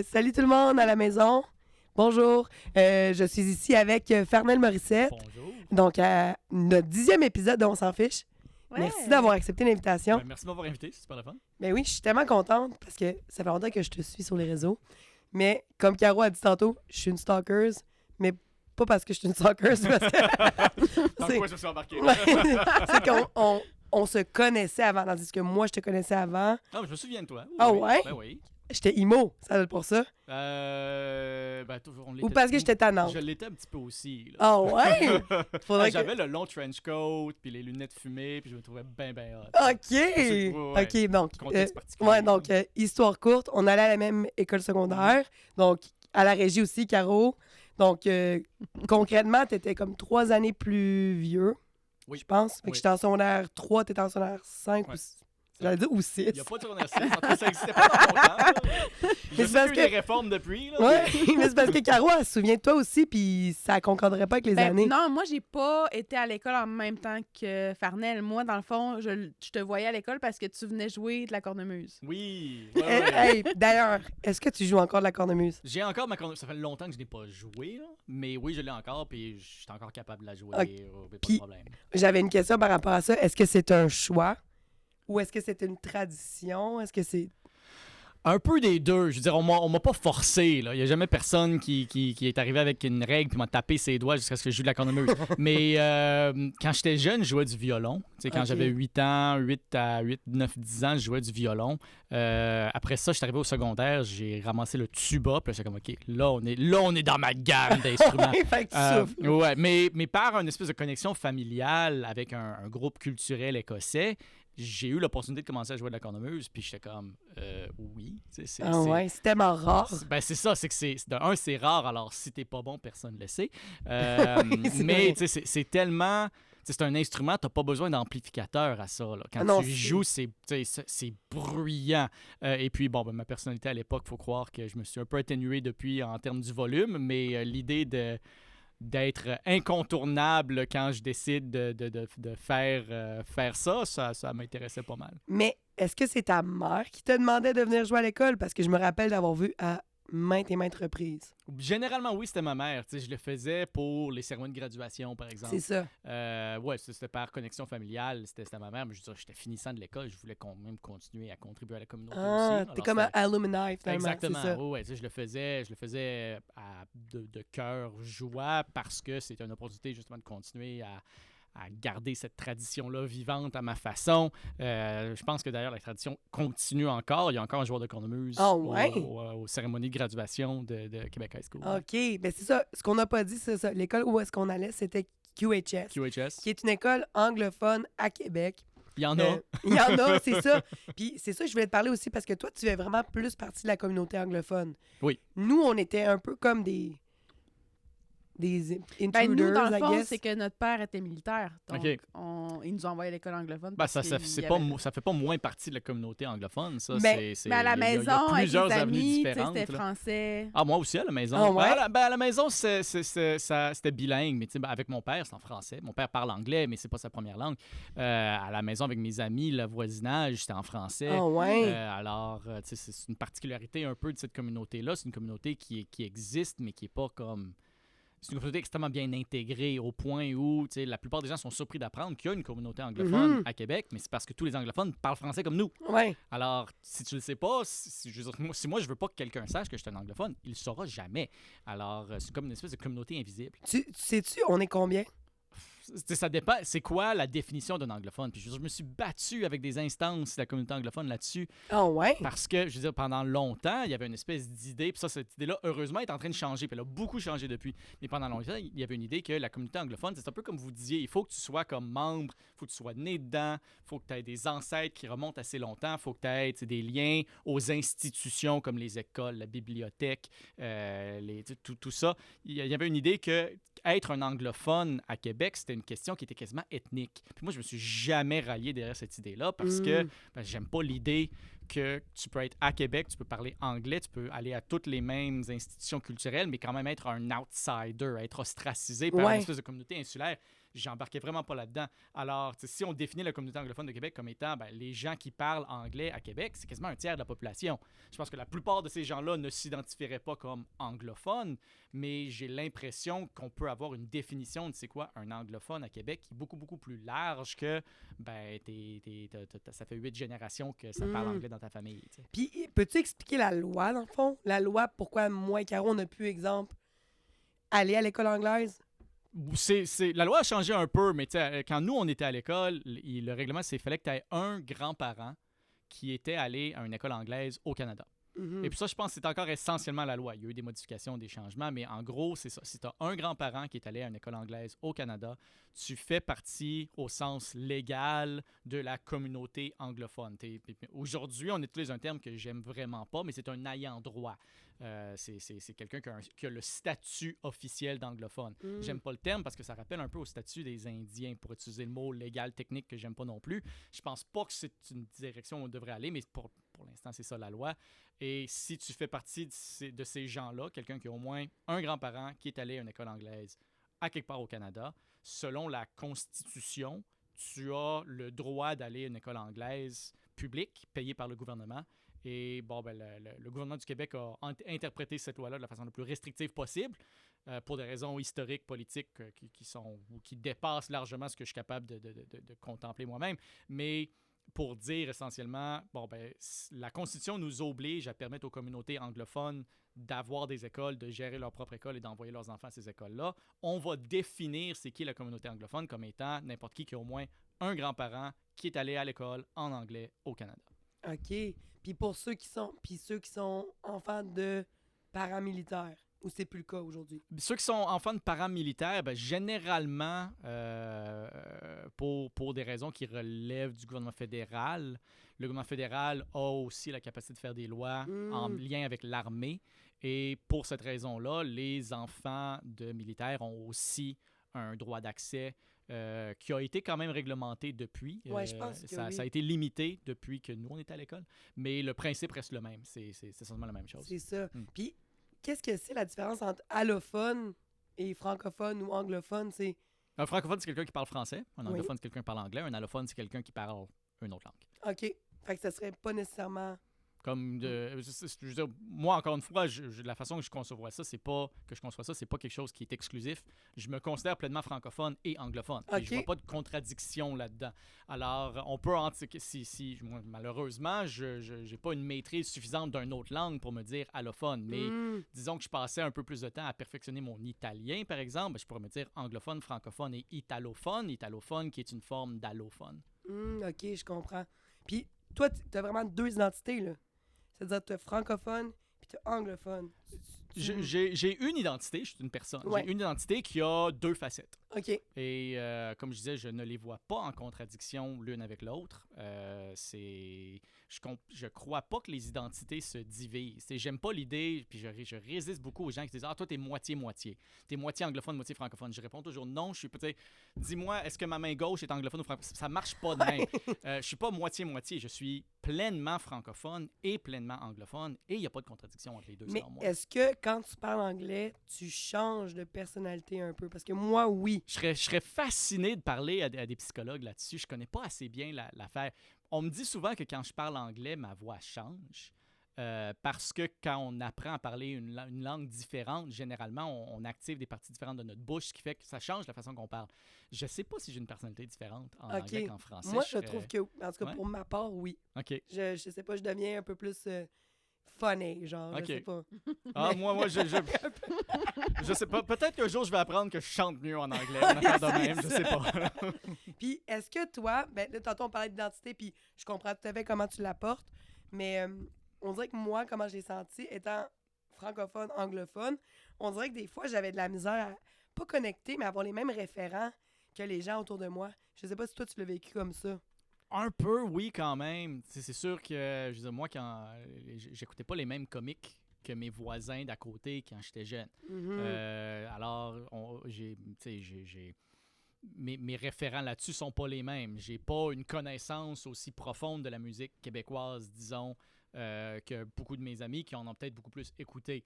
Salut tout le monde à la maison. Bonjour. Je suis ici avec Fernel Morissette. Bonjour. Donc, à notre 10e épisode de On s'en fiche. Ouais. Merci d'avoir accepté l'invitation. Ben, merci de m'avoir invité, c'est super le fun. Ben oui, je suis tellement contente parce que ça fait longtemps que je te suis sur les réseaux. Mais comme Caro a dit tantôt, je suis une stalker, mais pas parce que je suis une stalker, c'est parce que... Dans c'est- quoi je me suis embarqué? Ouais. C'est qu'on se connaissait avant, tandis que moi, je te connaissais avant. Non, mais je me souviens de toi. Oui, Ah oui. ouais? Ben oui. J'étais emo, ça doit être pour ça. Ben toujours, on l'était. Ou parce que j'étais tannante. Je l'étais un petit peu aussi. Là. Ah ouais? Faudrait J'avais le long trench coat, puis les lunettes fumées, puis je me trouvais bien hot. OK! Ouais. OK, donc... Contexte particulier. ouais, donc, histoire courte, on allait à la même école secondaire, donc à la régie aussi, Caro. Donc, concrètement, t'étais comme 3 années plus vieux, Oui. je pense. Fait que Oui. j'étais en secondaire 3, t'étais en secondaire 5 Ouais. ou... J'allais dire ou 6. Il n'y a pas de secondaire 6, en tout cas, ça n'existait pas dans mon temps. Là. Mais Je c'est sais parce qu'il y a eu que- des réformes depuis. Là, Ouais, mais c'est parce que Caro, elle se souvient de toi aussi, puis ça concorderait pas avec les années. Non, moi, j'ai pas été à l'école en même temps que Farnel. Moi, dans le fond, je te voyais à l'école parce que tu venais jouer de la cornemuse. Oui. Eh, ouais. hey, d'ailleurs, est-ce que tu joues encore de la cornemuse? J'ai encore ma cornemuse. Ça fait longtemps que je n'ai pas joué, là. Mais oui, je l'ai encore, puis je suis encore capable de la jouer. Ok. Pas Puis- de problème. J'avais une question par rapport à ça. Est-ce que c'est un choix? Ou est-ce que c'est une tradition? Est-ce que c'est... Un peu des deux. Je veux dire, on m'a pas forcé. Là. Il n'y a jamais personne qui est arrivé avec une règle puis m'a tapé ses doigts jusqu'à ce que je joue de la cornemuse. Mais quand j'étais jeune, je jouais du violon. Tu sais, quand Ok. j'avais 8 ans, 9, 10 ans, je jouais du violon. Après ça, je suis arrivé au secondaire, j'ai ramassé le tuba. Puis là, j'étais comme, OK, là, on est dans ma gamme d'instruments. Fait que tu souffles. Ouais, mais par une espèce de connexion familiale avec un groupe culturel écossais, j'ai eu l'opportunité de commencer à jouer de la cornemuse, puis j'étais comme, oui. Ah ouais, c'est tellement rare. Ben c'est ça, c'est que c'est rare, alors si t'es pas bon, personne ne le sait. C'est Mais vrai. tu sais, c'est tellement... tu sais, c'est un instrument, t'as pas besoin d'amplificateur à ça. Là. Quand Ah non, tu c'est- joues, c'est bruyant. Et puis, bon, ben, ma personnalité à l'époque, faut croire que je me suis un peu atténué depuis en termes du volume, mais l'idée d'être incontournable quand je décide de faire ça m'intéressait pas mal. Mais est-ce que c'est ta mère qui te demandait de venir jouer à l'école? Parce que je me rappelle d'avoir vu à maintes et maintes reprises. Généralement, oui, c'était ma mère. Tu sais, je le faisais pour les cérémonies de graduation, par exemple. C'est ça. Ouais, c'était par connexion familiale, c'était ma mère, mais je veux dire, j'étais finissant de l'école, je voulais quand même continuer à contribuer à la communauté aussi. Ah, Alors, t'es comme un c'était- alumni, finalement. Exactement, C'est ça. ouais, tu sais, je le faisais de cœur joie parce que c'était une opportunité justement de continuer à garder cette tradition-là vivante à ma façon. Je pense que d'ailleurs, la tradition continue encore. Il y a encore un joueur de cornemuse Ah ouais? aux cérémonies de graduation de Québec High School. OK, ben c'est ça. Ce qu'on n'a pas dit, c'est ça. L'école où est-ce qu'on allait, c'était QHS, QHS. qui est une école anglophone à Québec. Il y en a. Il y en a, c'est ça. Puis c'est ça, je voulais te parler aussi parce que toi, tu fais vraiment plus partie de la communauté anglophone. Oui. Nous, on était un peu comme des intruders, Ben, nous, dans le I fond, guess. c'est que notre père était militaire. Donc, OK. il nous a envoyé à l'école anglophone. Ben, parce ça qu'il y avait- ça fait pas moins partie de la communauté anglophone, ça. Mais- Mais à la il y a maison, avec plusieurs les avenues amis, tu sais, différentes. c'était là. français. Ah, moi aussi, à la maison. Ah ouais? À la maison, c'était bilingue, mais tu sais, ben, avec mon père, c'est en français. Mon père parle anglais, mais c'est pas sa première langue. À la maison, avec mes amis, le voisinage, c'était en français. Ah ouais? Alors, tu sais, c'est une particularité un peu de cette communauté-là. C'est une communauté qui existe, mais qui est pas comme... C'est une communauté extrêmement bien intégrée au point où tu sais, la plupart des gens sont surpris d'apprendre qu'il y a une communauté anglophone Mhm. à Québec, mais c'est parce que tous les anglophones parlent français comme nous. Ouais. Alors, si tu le sais pas, je veux dire, si moi je veux pas que quelqu'un sache que je suis un anglophone, il le saura jamais. Alors, c'est comme une espèce de communauté invisible. Tu sais-tu, on est combien? Tu sais, ça dépend, c'est quoi la définition d'un anglophone? Puis je veux dire, je me suis battu avec des instances de la communauté anglophone là-dessus Ah ouais? parce que, je veux dire, pendant longtemps, il y avait une espèce d'idée, puis ça, cette idée-là, heureusement, est en train de changer, puis elle a beaucoup changé depuis. Mais pendant longtemps, il y avait une idée que la communauté anglophone, c'est un peu comme vous disiez, il faut que tu sois comme membre, il faut que tu sois né dedans, il faut que tu aies des ancêtres qui remontent assez longtemps, il faut que tu aies tu sais, des liens aux institutions comme les écoles, la bibliothèque, tout ça. Il y avait une idée que être un anglophone à Québec, c'était une question qui était quasiment ethnique. Puis moi, je me suis jamais rallié derrière cette idée-là parce que j'aime pas l'idée que tu peux être à Québec, tu peux parler anglais, tu peux aller à toutes les mêmes institutions culturelles, mais quand même être un outsider, être ostracisé par Ouais. une espèce de communauté insulaire. J'embarquais vraiment pas là-dedans. Alors, si on définit la communauté anglophone de Québec comme étant les gens qui parlent anglais à Québec, c'est quasiment un tiers de la population. Je pense que la plupart de ces gens-là ne s'identifieraient pas comme anglophones, mais j'ai l'impression qu'on peut avoir une définition de c'est quoi un anglophone à Québec qui est beaucoup, beaucoup plus large que ça fait 8 générations que ça parle anglais dans ta famille. T'sais. Puis, peux-tu expliquer la loi, dans le fond? La loi, pourquoi moi et Caro, on a pu, exemple, aller à l'école anglaise? La loi a changé un peu, mais quand nous, on était à l'école, le règlement, c'est qu'il fallait que tu aies un grand-parent qui était allé à une école anglaise au Canada. Mhm. Et puis ça, je pense que c'est encore essentiellement la loi. Il y a eu des modifications, des changements, mais en gros, c'est ça. Si tu as un grand-parent qui est allé à une école anglaise au Canada, tu fais partie, au sens légal, de la communauté anglophone. Aujourd'hui, on utilise un terme que j'aime vraiment pas, mais c'est un ayant droit. C'est quelqu'un qui a le statut officiel d'anglophone. J'aime pas le terme parce que ça rappelle un peu au statut des Indiens, pour utiliser le mot légal technique que j'aime pas non plus. Je pense pas que c'est une direction où on devrait aller, mais pour l'instant, c'est ça la loi. Et si tu fais partie de ces gens-là, quelqu'un qui a au moins un grand-parent qui est allé à une école anglaise à quelque part au Canada, selon la Constitution, tu as le droit d'aller à une école anglaise publique, payée par le gouvernement. Et le gouvernement du Québec a interprété cette loi-là de la façon la plus restrictive possible pour des raisons historiques, politiques qui dépassent largement ce que je suis capable de contempler moi-même. Mais pour dire essentiellement, la Constitution nous oblige à permettre aux communautés anglophones d'avoir des écoles, de gérer leur propre école et d'envoyer leurs enfants à ces écoles-là. On va définir c'est qui la communauté anglophone comme étant n'importe qui a au moins un grand-parent qui est allé à l'école en anglais au Canada. OK. Puis pour ceux qui sont enfants de paramilitaires, ou c'est plus le cas aujourd'hui? Ceux qui sont enfants de paramilitaires, généralement, pour des raisons qui relèvent du gouvernement fédéral, le gouvernement fédéral a aussi la capacité de faire des lois en lien avec l'armée. Et pour cette raison-là, les enfants de militaires ont aussi un droit d'accès qui a été quand même réglementé depuis. Ouais, je pense que ça oui. a été limité depuis que nous, on était à l'école. Mais le principe reste le même. C'est essentiellement la même chose. C'est ça. Mm. Puis, qu'est-ce que c'est la différence entre allophone et francophone ou anglophone? C'est... Un francophone, c'est quelqu'un qui parle français. Un Oui. anglophone, c'est quelqu'un qui parle anglais. Un allophone, c'est quelqu'un qui parle une autre langue. OK. Fait que ça serait pas nécessairement... Je veux dire, moi, encore une fois, la façon que je conçois ça, c'est pas quelque chose qui est exclusif. Je me considère pleinement francophone et anglophone. OK. Et je vois pas de contradiction là-dedans. Alors, on peut moi, malheureusement, je n'ai pas une maîtrise suffisante d'une autre langue pour me dire allophone. Mais disons que je passais un peu plus de temps à perfectionner mon italien, par exemple, je pourrais me dire anglophone, francophone et italophone. Italophone qui est une forme d'allophone. OK, je comprends. Puis, toi, t'as vraiment deux identités, là. C'est-à-dire, t'as francophone puis t'as anglophone. J'ai une identité, je suis une personne. Ouais. J'ai une identité qui a deux facettes. OK. Et comme je disais, je ne les vois pas en contradiction l'une avec l'autre. Je crois pas que les identités se divisent. J'aime pas l'idée, puis je résiste beaucoup aux gens qui disent « Ah, toi, t'es moitié-moitié. T'es moitié anglophone, moitié francophone. » Je réponds toujours « Non, je suis peut-être... Dis-moi, est-ce que ma main gauche est anglophone ou francophone? » Ça marche pas de même. Je suis pas moitié-moitié. Je suis pleinement francophone et pleinement anglophone. Et il n'y a pas de contradiction entre les deux, Mais selon moi. est-ce que quand tu parles anglais, tu changes de personnalité un peu? Parce que moi, oui. Je serais fasciné de parler à des psychologues là-dessus. Je connais pas assez bien l'affaire. On me dit souvent que quand je parle anglais, ma voix change. Parce que quand on apprend à parler une langue différente, généralement, on active des parties différentes de notre bouche, ce qui fait que ça change la façon qu'on parle. Je sais pas si j'ai une personnalité différente en OK. anglais qu'en français. Moi, je trouve que, en tout cas, Ouais. pour ma part, oui. OK. Je sais pas, je deviens un peu plus funny, genre, OK. je sais pas. Ah, moi, je sais pas. Peut-être qu'un jour, je vais apprendre que je chante mieux en anglais. Une affaire de même, je sais pas. Puis, est-ce que toi, ben là, tantôt, on parlait d'identité, puis je comprends tout à fait comment tu l'apportes, mais on dirait que moi, comment je l'ai senti, étant francophone, anglophone, on dirait que des fois, j'avais de la misère à pas connecter, mais avoir les mêmes référents que les gens autour de moi. Je sais pas si toi, tu l'as vécu comme ça. Un peu, oui, quand même. C'est sûr que, je veux dire, moi, quand j'écoutais pas les mêmes comiques que mes voisins d'à côté quand j'étais jeune. Mhm. Alors, mes référents là-dessus sont pas les mêmes. J'ai pas une connaissance aussi profonde de la musique québécoise, disons, que beaucoup de mes amis qui en ont peut-être beaucoup plus écouté.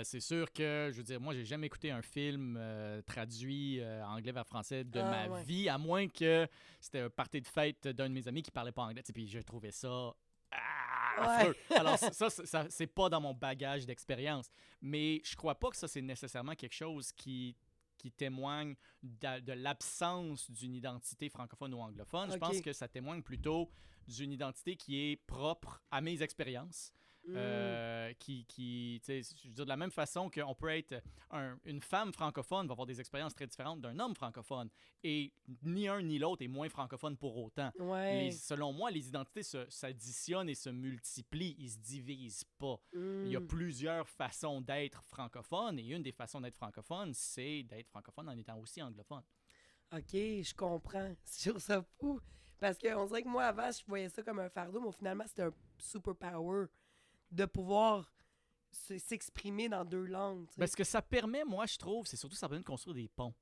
C'est sûr que, je veux dire, moi, j'ai jamais écouté un film traduit anglais vers français de ma vie, à moins que c'était un party de fête d'un de mes amis qui parlait pas anglais. Puis je trouvais ça affreux. Alors ça, c'est pas dans mon bagage d'expérience. Mais je crois pas que ça, c'est nécessairement quelque chose qui témoigne de l'absence d'une identité francophone ou anglophone. Je pense que ça témoigne plutôt d'une identité qui est propre à mes expériences. Je veux dire, de la même façon qu'on peut être une femme francophone va avoir des expériences très différentes d'un homme francophone, et ni un ni l'autre est moins francophone pour autant. Selon moi, les identités s'additionnent et se multiplient, ils se divisent pas. Il y a plusieurs façons d'être francophone, et une des façons d'être francophone, c'est d'être francophone en étant aussi anglophone. OK, je comprends. C'est sur ça fou. Parce qu'on dirait que moi, avant, je voyais ça comme un fardeau, mais finalement, c'était un superpower de pouvoir s'exprimer dans 2 langues. T'sais. Ce que ça permet, moi, je trouve, c'est surtout ça permet de construire des ponts.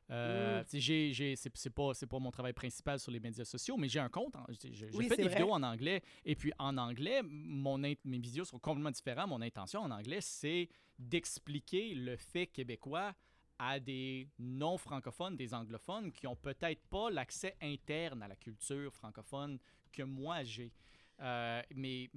C'est pas mon travail principal sur les médias sociaux, mais j'ai un compte. J'ai fait des vidéos en anglais. Et puis, en anglais, mes vidéos sont complètement différentes. Mon intention en anglais, c'est d'expliquer le fait québécois à des non-francophones, des anglophones, qui ont peut-être pas l'accès interne à la culture francophone que moi j'ai. Mais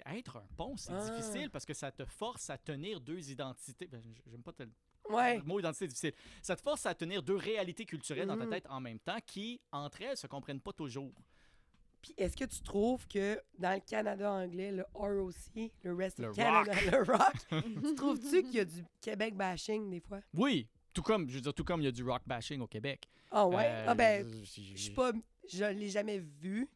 être un pont, c'est difficile parce que ça te force à tenir 2 identités. J'aime pas le mot identité difficile. Ça te force à tenir 2 réalités culturelles dans ta tête en même temps qui, entre elles, se comprennent pas toujours. Puis est-ce que tu trouves que dans le Canada anglais, le ROC, le Rest of Canada, le rock, tu trouves-tu qu'il y a du Québec bashing des fois? Oui, tout comme il y a du rock bashing au Québec. Ah ouais? Je l'ai jamais vu,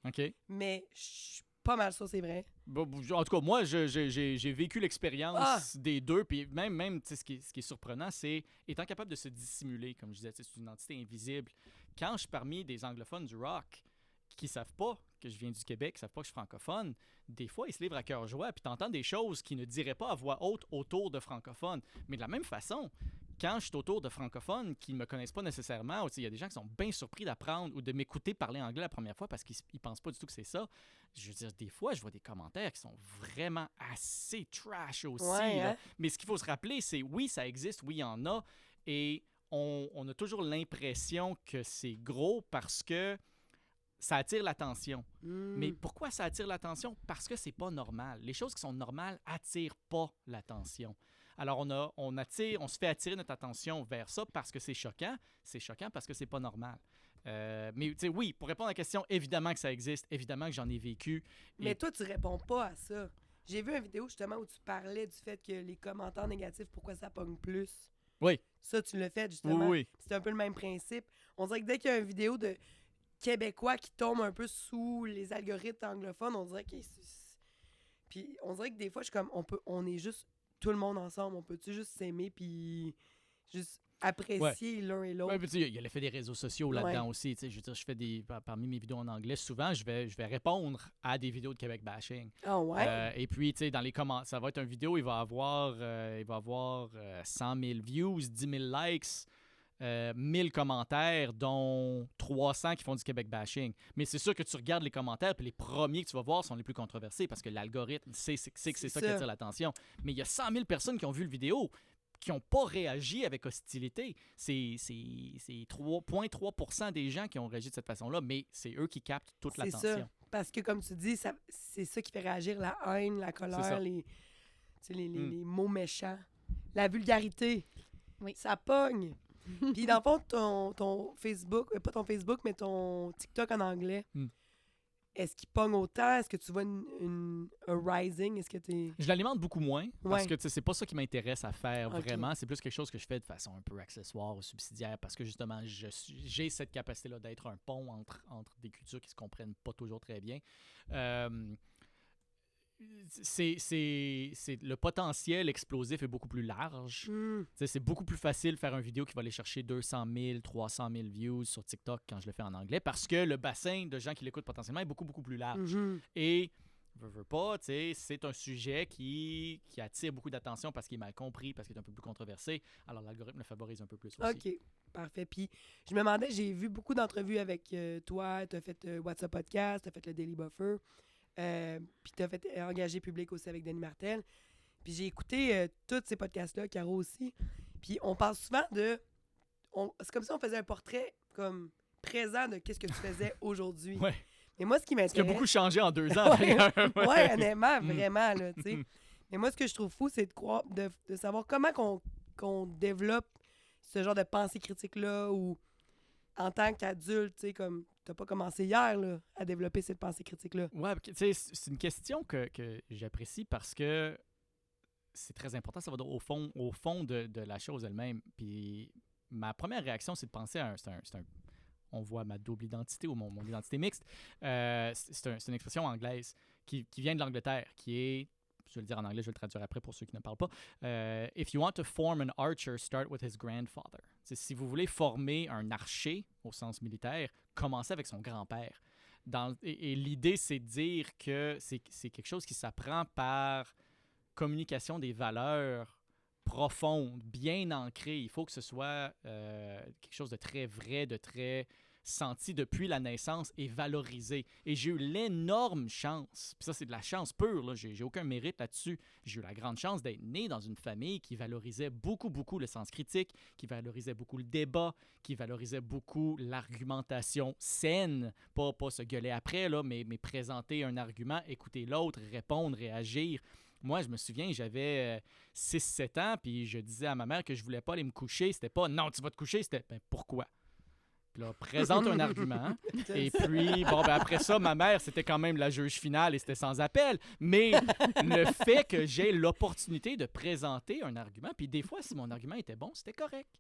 mais je suis pas mal sûr, c'est vrai. En tout cas, moi, j'ai vécu l'expérience des 2, puis même ce qui est surprenant, c'est étant capable de se dissimuler, comme je disais, c'est une entité invisible. Quand je suis parmi des anglophones du rock qui savent pas que je viens du Québec, qui savent pas que je suis francophone, des fois, ils se livrent à cœur joie, puis t'entends des choses qu'ils ne diraient pas à voix haute autour de francophones. Mais de la même façon, quand je suis autour de francophones qui ne me connaissent pas nécessairement, il y a des gens qui sont bien surpris d'apprendre ou de m'écouter parler anglais la première fois parce qu'ils ne pensent pas du tout que c'est ça. Je veux dire, des fois, je vois des commentaires qui sont vraiment assez trash aussi. Mais ce qu'il faut se rappeler, c'est oui, ça existe, oui, il y en a. Et on a toujours l'impression que c'est gros parce que ça attire l'attention. Mais pourquoi ça attire l'attention? Parce que c'est pas normal. Les choses qui sont normales attirent pas l'attention. Alors, on se fait attirer notre attention vers ça parce que c'est choquant. C'est choquant parce que c'est pas normal. Mais oui, pour répondre à la question, évidemment que ça existe, évidemment que j'en ai vécu. Mais toi, tu réponds pas à ça. J'ai vu une vidéo justement où tu parlais du fait que les commentaires négatifs, pourquoi ça pogne plus. Oui. Ça, tu l'as fait justement. Oui. C'est un peu le même principe. On dirait que dès qu'il y a une vidéo de Québécois qui tombent un peu sous les algorithmes anglophones, on dirait que... Puis on dirait que des fois, je suis comme, on est juste tout le monde ensemble. On peut-tu juste s'aimer puis juste apprécier l'un et l'autre? Oui, il y a l'effet des réseaux sociaux là-dedans aussi. Je veux dire, je fais parmi mes vidéos en anglais, souvent, je vais répondre à des vidéos de Québec bashing. Et puis, dans les commentaires, ça va être une vidéo, il va avoir 100 000 views, 10 000 likes, 1000 commentaires, dont 300 qui font du Québec bashing. Mais c'est sûr que tu regardes les commentaires, puis les premiers que tu vas voir sont les plus controversés parce que l'algorithme sait que c'est ça qui attire l'attention. Mais il y a 100 000 personnes qui ont vu le vidéo qui n'ont pas réagi avec hostilité. C'est 3,3% des gens qui ont réagi de cette façon-là, mais c'est eux qui captent toute l'attention. C'est ça. Parce que, comme tu dis, c'est ça qui fait réagir la haine, la colère, les mots méchants, la vulgarité. Oui. Ça pogne. Puis dans le fond, ton Facebook, pas ton Facebook, mais ton TikTok en anglais, est-ce qu'il pogne autant? Est-ce que tu vois un rising? Est-ce que t'es... Je l'alimente beaucoup moins parce que c'est pas ça qui m'intéresse à faire vraiment. C'est plus quelque chose que je fais de façon un peu accessoire ou subsidiaire parce que justement, j'ai cette capacité-là d'être un pont entre des cultures qui se comprennent pas toujours très bien. Le potentiel explosif est beaucoup plus large. C'est beaucoup plus facile de faire une vidéo qui va aller chercher 200 000, 300 000 views sur TikTok quand je le fais en anglais parce que le bassin de gens qui l'écoutent potentiellement est beaucoup, beaucoup plus large. Et Veux pas, tu sais, c'est un sujet qui attire beaucoup d'attention parce qu'il est mal compris, parce qu'il est un peu plus controversé. Alors, l'algorithme le favorise un peu plus aussi. OK, parfait. Puis, je me demandais, j'ai vu beaucoup d'entrevues avec toi. Tu as fait What's Up Podcast, tu as fait le Daily Buffer. Puis, tu as fait Engagé public aussi avec Denis Martel. Puis, j'ai écouté tous ces podcasts-là, Caro aussi. Puis, on parle souvent de... c'est comme si on faisait un portrait comme présent de qu'est-ce que tu faisais aujourd'hui. Ouais. Mais moi, ce qui m'intéresse... Ce qui a beaucoup changé en 2 ans, d'ailleurs. Ouais, honnêtement, vraiment, là, tu sais. Mais moi, ce que je trouve fou, c'est de savoir comment qu'on développe ce genre de pensée critique-là ou en tant qu'adulte, tu sais, comme t'as pas commencé hier, là, à développer cette pensée critique-là. Ouais, tu sais, c'est une question que j'apprécie parce que c'est très important. Ça va au fond de la chose elle-même. Puis ma première réaction, c'est de penser à on voit ma double identité ou mon identité mixte. C'est une expression anglaise qui vient de l'Angleterre, qui est, je vais le dire en anglais, je vais le traduire après pour ceux qui ne parlent pas. If you want to form an archer, start with his grandfather. Si vous voulez former un archer au sens militaire, commencez avec son grand-père. Et l'idée, c'est de dire que c'est quelque chose qui s'apprend par communication des valeurs profonde, bien ancrée. Il faut que ce soit quelque chose de très vrai, de très senti depuis la naissance et valorisé. Et j'ai eu l'énorme chance, puis ça c'est de la chance pure, là, j'ai aucun mérite là-dessus, j'ai eu la grande chance d'être né dans une famille qui valorisait beaucoup, beaucoup le sens critique, qui valorisait beaucoup le débat, qui valorisait beaucoup l'argumentation saine, pas se gueuler après, là, mais présenter un argument, écouter l'autre, répondre, réagir. Moi, je me souviens, j'avais 6-7 ans, puis je disais à ma mère que je voulais pas aller me coucher. C'était pas « non, tu vas te coucher », c'était « ben pourquoi ?» Puis là, présente un argument. Et puis, bon, ben après ça, ma mère, c'était quand même la juge finale et c'était sans appel. Mais le fait que j'ai l'opportunité de présenter un argument, puis des fois, si mon argument était bon, c'était correct.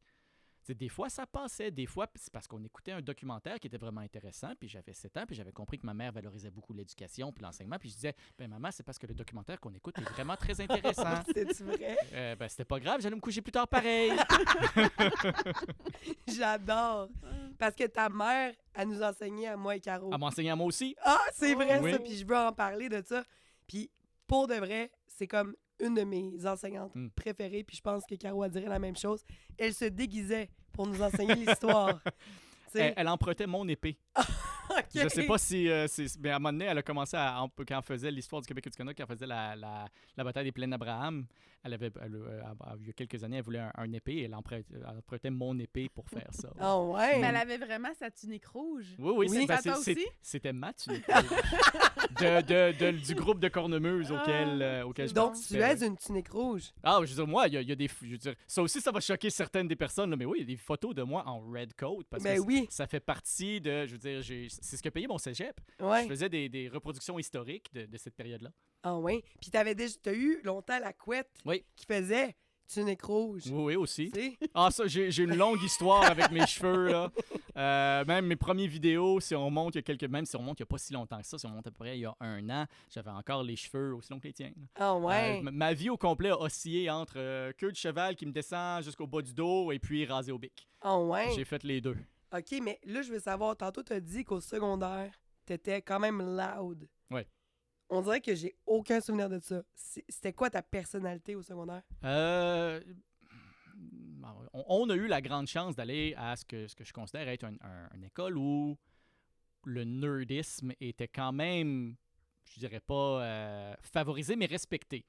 Des fois, ça passait. Des fois, c'est parce qu'on écoutait un documentaire qui était vraiment intéressant. Puis j'avais 7 ans, puis j'avais compris que ma mère valorisait beaucoup l'éducation puis l'enseignement. Puis je disais, ben maman, c'est parce que le documentaire qu'on écoute est vraiment très intéressant. C'est-tu vrai? Ben c'était pas grave, j'allais me coucher plus tard pareil. J'adore. Parce que ta mère, elle nous enseignait à moi et Caro. Elle m'enseignait à moi aussi. Ah, c'est vrai Oui. ça. Puis je veux en parler de ça. Puis pour de vrai, c'est comme une de mes enseignantes préférées. Puis je pense que Caro a dirait la même chose. Elle se déguisait pour nous enseigner l'histoire. Elle empruntait mon épée. Okay. Je sais pas si... mais à un moment donné, elle a commencé quand elle faisait l'histoire du Québec et du Canada, quand elle faisait la bataille des plaines d'Abraham, il y a quelques années, elle voulait un épée et elle empruntait mon épée pour faire ça. Ouais. Oh ouais! Mais elle avait vraiment sa tunique rouge. Oui, Oui. Toi aussi? C'était ma tunique. du groupe de cornemuses auquel je Donc, participais. tu es une tunique rouge. Ah, je veux dire, moi, il y a des... Je veux dire, ça aussi, ça va choquer certaines des personnes, là, mais oui, il y a des photos de moi en red coat, parce que ça fait partie de... Je veux dire, c'est ce que payait mon cégep. Ouais. Je faisais des reproductions historiques de cette période-là. Ah oui. Puis t'as eu longtemps la couette qui faisait tunique rouge. Oui, aussi. T'sais? Ah, ça, j'ai une longue histoire avec mes cheveux, là. Même mes premières vidéos, si on remonte il y a pas si longtemps que ça, si on remonte à peu près il y a 1 an, j'avais encore les cheveux aussi longs que les tiens. Ah ouais. Ma vie au complet a oscillé entre queue de cheval qui me descend jusqu'au bas du dos et puis rasé au bic. Ah ouais. J'ai fait les deux. OK, mais là, je veux savoir, tantôt, t'as dit qu'au secondaire, t'étais quand même loud. Oui. On dirait que j'ai aucun souvenir de ça. C'était quoi ta personnalité au secondaire? On a eu la grande chance d'aller à ce que je considère être une école où le nerdisme était quand même, je dirais pas favorisé, mais respecté.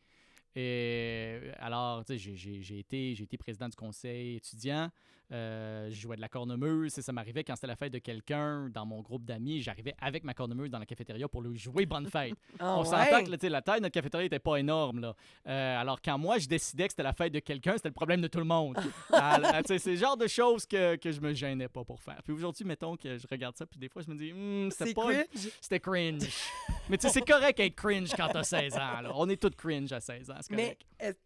Et alors, tu sais, j'ai été président du conseil étudiant. Je jouais de la cornemuse. Ça m'arrivait quand c'était la fête de quelqu'un dans mon groupe d'amis. J'arrivais avec ma cornemuse dans la cafétéria pour lui jouer bonne fête. On s'entend que la taille de notre cafétéria n'était pas énorme. Là. Alors, quand moi, je décidais que c'était la fête de quelqu'un, c'était le problème de tout le monde. C'est le genre de choses que je me gênais pas pour faire. Puis aujourd'hui, mettons que je regarde ça, puis des fois, je me dis, c'était pas... cringe? C'était cringe. Mais tu sais, c'est correct être cringe quand t'as 16 ans. Là. On est tous cringe à 16 ans. Mais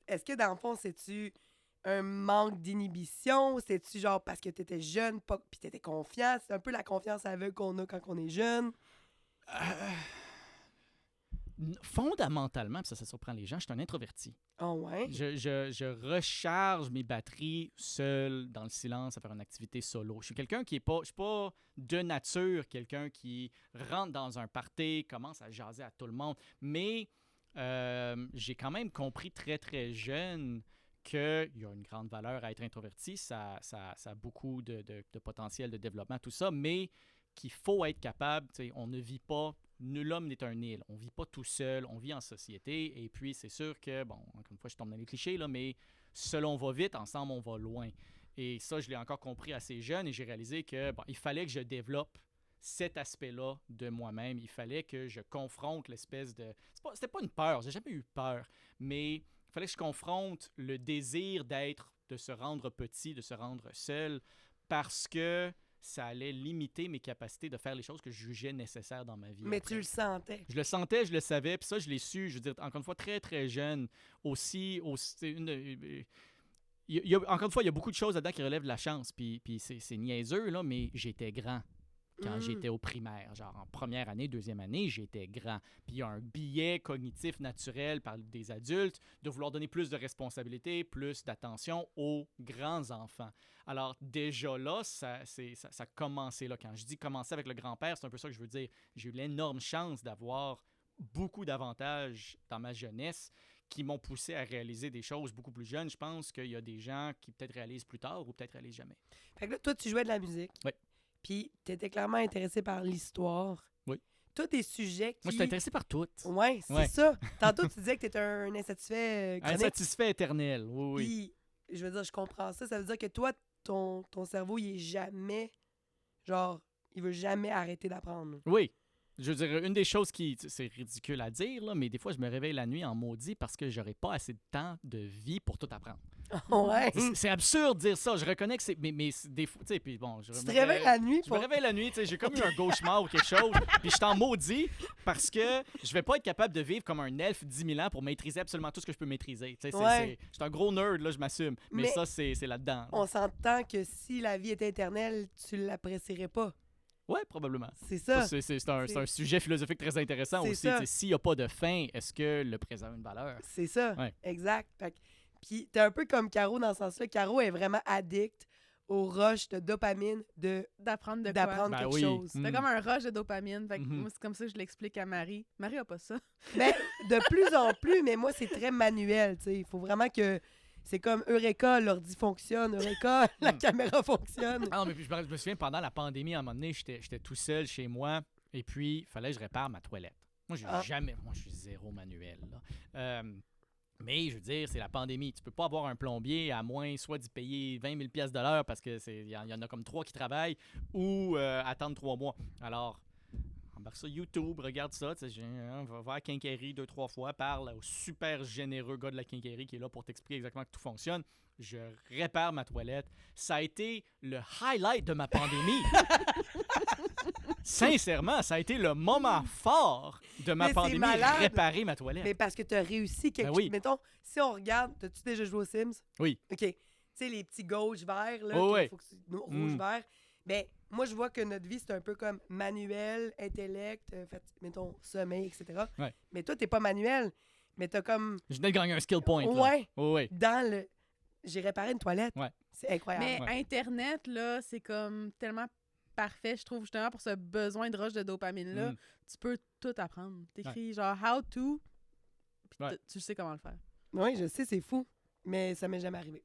est-ce que dans le fond, c'est-tu un manque d'inhibition? C'est-tu genre parce que t'étais jeune puis t'étais confiant? C'est un peu la confiance aveugle qu'on a quand on est jeune? Fondamentalement, puis ça surprend les gens, je suis un introverti. Oh ouais? Je recharge mes batteries seul, dans le silence, à faire une activité solo. Je suis quelqu'un qui est pas... Je suis pas de nature quelqu'un qui rentre dans un party, commence à jaser à tout le monde. Mais j'ai quand même compris très, très jeune qu'il y a une grande valeur à être introverti. Ça a beaucoup de potentiel de développement, tout ça, mais qu'il faut être capable... On ne vit pas... Nul homme n'est un île. On ne vit pas tout seul, on vit en société. Et puis, c'est sûr que, bon, encore une fois, je tombe dans les clichés, là, mais seul on va vite, ensemble on va loin. Et ça, je l'ai encore compris assez jeune et j'ai réalisé que, bon, il fallait que je développe cet aspect-là de moi-même. Il fallait que je confronte l'espèce de... C'était pas une peur, j'ai jamais eu peur, mais il fallait que je confronte le désir de se rendre petit, de se rendre seul, parce que ça allait limiter mes capacités de faire les choses que je jugeais nécessaires dans ma vie. Mais après. tu le sentais. Je le sentais, je le savais, puis ça, je l'ai su, je veux dire, encore une fois, très, très jeune. Aussi encore une fois, il y a beaucoup de choses là-dedans qui relèvent de la chance, puis c'est niaiseux, là, mais j'étais grand quand j'étais au primaire. Genre, en première année, deuxième année, j'étais grand. Puis il y a un biais cognitif naturel par des adultes de vouloir donner plus de responsabilités, plus d'attention aux grands enfants. Alors, déjà là, ça commençait là. Quand je dis commencer avec le grand-père, c'est un peu ça que je veux dire. J'ai eu l'énorme chance d'avoir beaucoup d'avantages dans ma jeunesse qui m'ont poussé à réaliser des choses beaucoup plus jeunes. Je pense qu'il y a des gens qui peut-être réalisent plus tard ou peut-être réalisent jamais. Fait que là, toi, tu jouais de la musique. Oui. Puis, tu étais clairement intéressé par l'histoire. Oui. Tous des sujets qui... Moi, je suis intéressé par tout. Ouais, c'est ça. Tantôt, tu disais que tu étais un insatisfait chronique. Insatisfait éternel, oui. Puis, je veux dire, je comprends ça. Ça veut dire que toi, ton cerveau, il est jamais... Genre, il veut jamais arrêter d'apprendre. Oui. Je veux dire, une des choses qui... C'est ridicule à dire, là, mais des fois, je me réveille la nuit en maudit parce que j'aurais pas assez de temps de vie pour tout apprendre. Ouais. C'est absurde de dire ça. Je reconnais que c'est... Mais des fois... Tu sais, puis bon... Tu te réveilles la nuit Je me réveille la nuit, tu sais, j'ai comme eu un cauchemar ou quelque chose, puis je t'en maudis parce que je vais pas être capable de vivre comme un elfe 10 000 ans pour maîtriser absolument tout ce que je peux maîtriser. Tu sais, Ouais. je suis un gros nerd, là, je m'assume. Mais ça, c'est là-dedans. Là. On s'entend que si la vie était éternelle, tu l'apprécierais pas. Ouais, probablement. C'est ça. C'est un sujet philosophique très intéressant aussi. S'il n'y a pas de fin, est-ce que le présent a une valeur? C'est ça, ouais. Exact. Puis t'es un peu comme Caro dans ce sens-là. Caro est vraiment addict au rush de dopamine d'apprendre quelque chose. C'est comme un rush de dopamine. Fait que moi, c'est comme ça que je l'explique à Marie. Marie a pas ça. Ben, de plus en plus, mais moi, c'est très manuel. T'sais. Il faut vraiment que... C'est comme Eureka, l'ordi fonctionne. Eureka, la caméra fonctionne. Ah non, mais puis je me souviens, pendant la pandémie, à un moment donné, j'étais tout seul chez moi et puis il fallait que je répare ma toilette. Moi, je suis zéro manuel. Là. Mais je veux dire, c'est la pandémie. Tu peux pas avoir un plombier à moins soit d'y payer 20 000 $ de l'heure parce qu'il y en a comme 3 qui travaillent ou attendre 3 mois. Alors, embarque ça YouTube, regarde ça. Va voir Quincaillerie 2-3 fois, parle au super généreux gars de la Quincaillerie qui est là pour t'expliquer exactement que tout fonctionne. Je répare ma toilette. Ça a été le highlight de ma pandémie. Sincèrement, ça a été le moment fort de ma pandémie, réparer ma toilette. Mais parce que tu as réussi quelque chose. Mettons, si on regarde, as-tu déjà joué aux Sims? Oui. OK. Tu sais, les petits gauches verts, là, faut que rouge-vert. Ben, moi, je vois que notre vie, c'est un peu comme manuel, intellect, mettons, sommeil, etc. Ouais. Mais toi, t'es pas manuel, mais t'as comme... Je venais de gagner un skill point. Ouais. Ouais. Dans le... J'ai réparé une toilette. Ouais. C'est incroyable. Mais Internet, là, c'est comme tellement parfait, je trouve, justement, pour ce besoin de rush de dopamine-là. Tu peux tout apprendre. T'écris genre « how to », puis tu sais comment le faire. Oui, je sais, c'est fou, mais ça m'est jamais arrivé.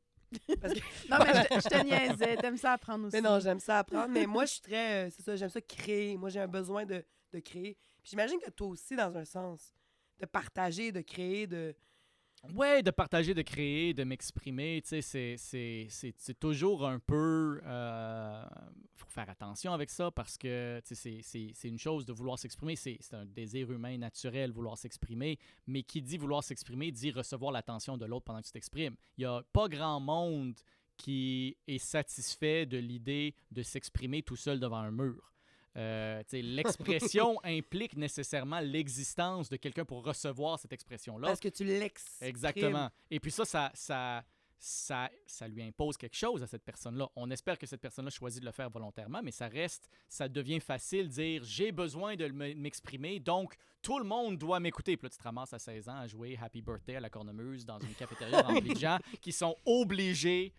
Parce que... Non, mais je te niaisais. T'aimes ça apprendre aussi. Mais non, j'aime ça apprendre. Mais moi, je suis très... c'est ça, j'aime ça créer. Moi, j'ai un besoin de créer. Puis j'imagine que toi aussi, dans un sens, de partager, de créer, de... Ouais, de partager, de créer, de m'exprimer, tu sais, c'est toujours un peu... faut faire attention avec ça parce que c'est une chose de vouloir s'exprimer, c'est un désir humain naturel, vouloir s'exprimer, mais qui dit vouloir s'exprimer dit recevoir l'attention de l'autre pendant que tu t'exprimes. Il n'y a pas grand monde qui est satisfait de l'idée de s'exprimer tout seul devant un mur. L'expression implique nécessairement l'existence de quelqu'un pour recevoir cette expression-là. Parce que tu l'exprimes. Exactement. Et puis ça ça lui impose quelque chose à cette personne-là. On espère que cette personne-là choisit de le faire volontairement, mais ça devient facile de dire « j'ai besoin de m'exprimer, donc tout le monde doit m'écouter ». Puis là, tu te ramasses à 16 ans à jouer « Happy Birthday » à la cornemuse dans une cafétéria remplie de gens qui sont obligés,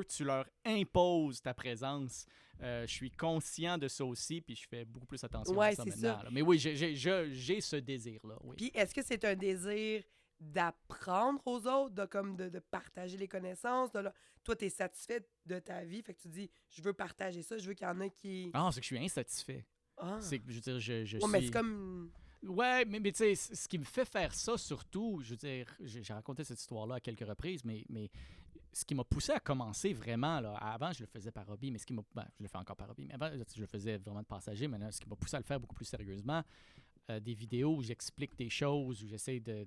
tu leur imposes ta présence. Je suis conscient de ça aussi, puis je fais beaucoup plus attention à ça maintenant. Mais oui, j'ai ce désir-là. Oui. Puis est-ce que c'est un désir d'apprendre aux autres, de partager les connaissances? Toi, tu es satisfait de ta vie, fait que tu dis, je veux partager ça, je veux qu'il y en ait qui... Ah, c'est que je suis insatisfait. Ah. C'est que, je veux dire, je ouais, suis... mais c'est comme... Ouais, mais tu sais, ce qui me fait faire ça, surtout, je veux dire, j'ai raconté cette histoire-là à quelques reprises, mais ce qui m'a poussé à commencer vraiment, là, avant, je le faisais par hobby, mais je le fais encore par hobby, mais avant, je le faisais vraiment de passager, mais là, ce qui m'a poussé à le faire beaucoup plus sérieusement, des vidéos où j'explique des choses, où j'essaie de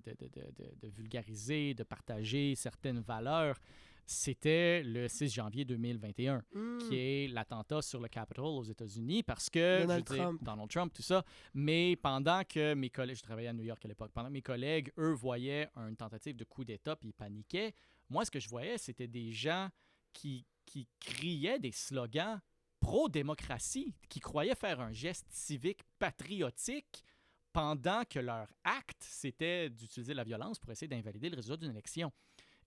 vulgariser, de partager certaines valeurs, c'était le 6 janvier 2021, qui est l'attentat sur le Capitol aux États-Unis, parce que, Donald Trump, tout ça, mais pendant que mes collègues, je travaillais à New York à l'époque, pendant que mes collègues, eux, voyaient une tentative de coup d'État, puis ils paniquaient, moi, ce que je voyais, c'était des gens qui criaient des slogans pro-démocratie, qui croyaient faire un geste civique patriotique, pendant que leur acte, c'était d'utiliser la violence pour essayer d'invalider le résultat d'une élection.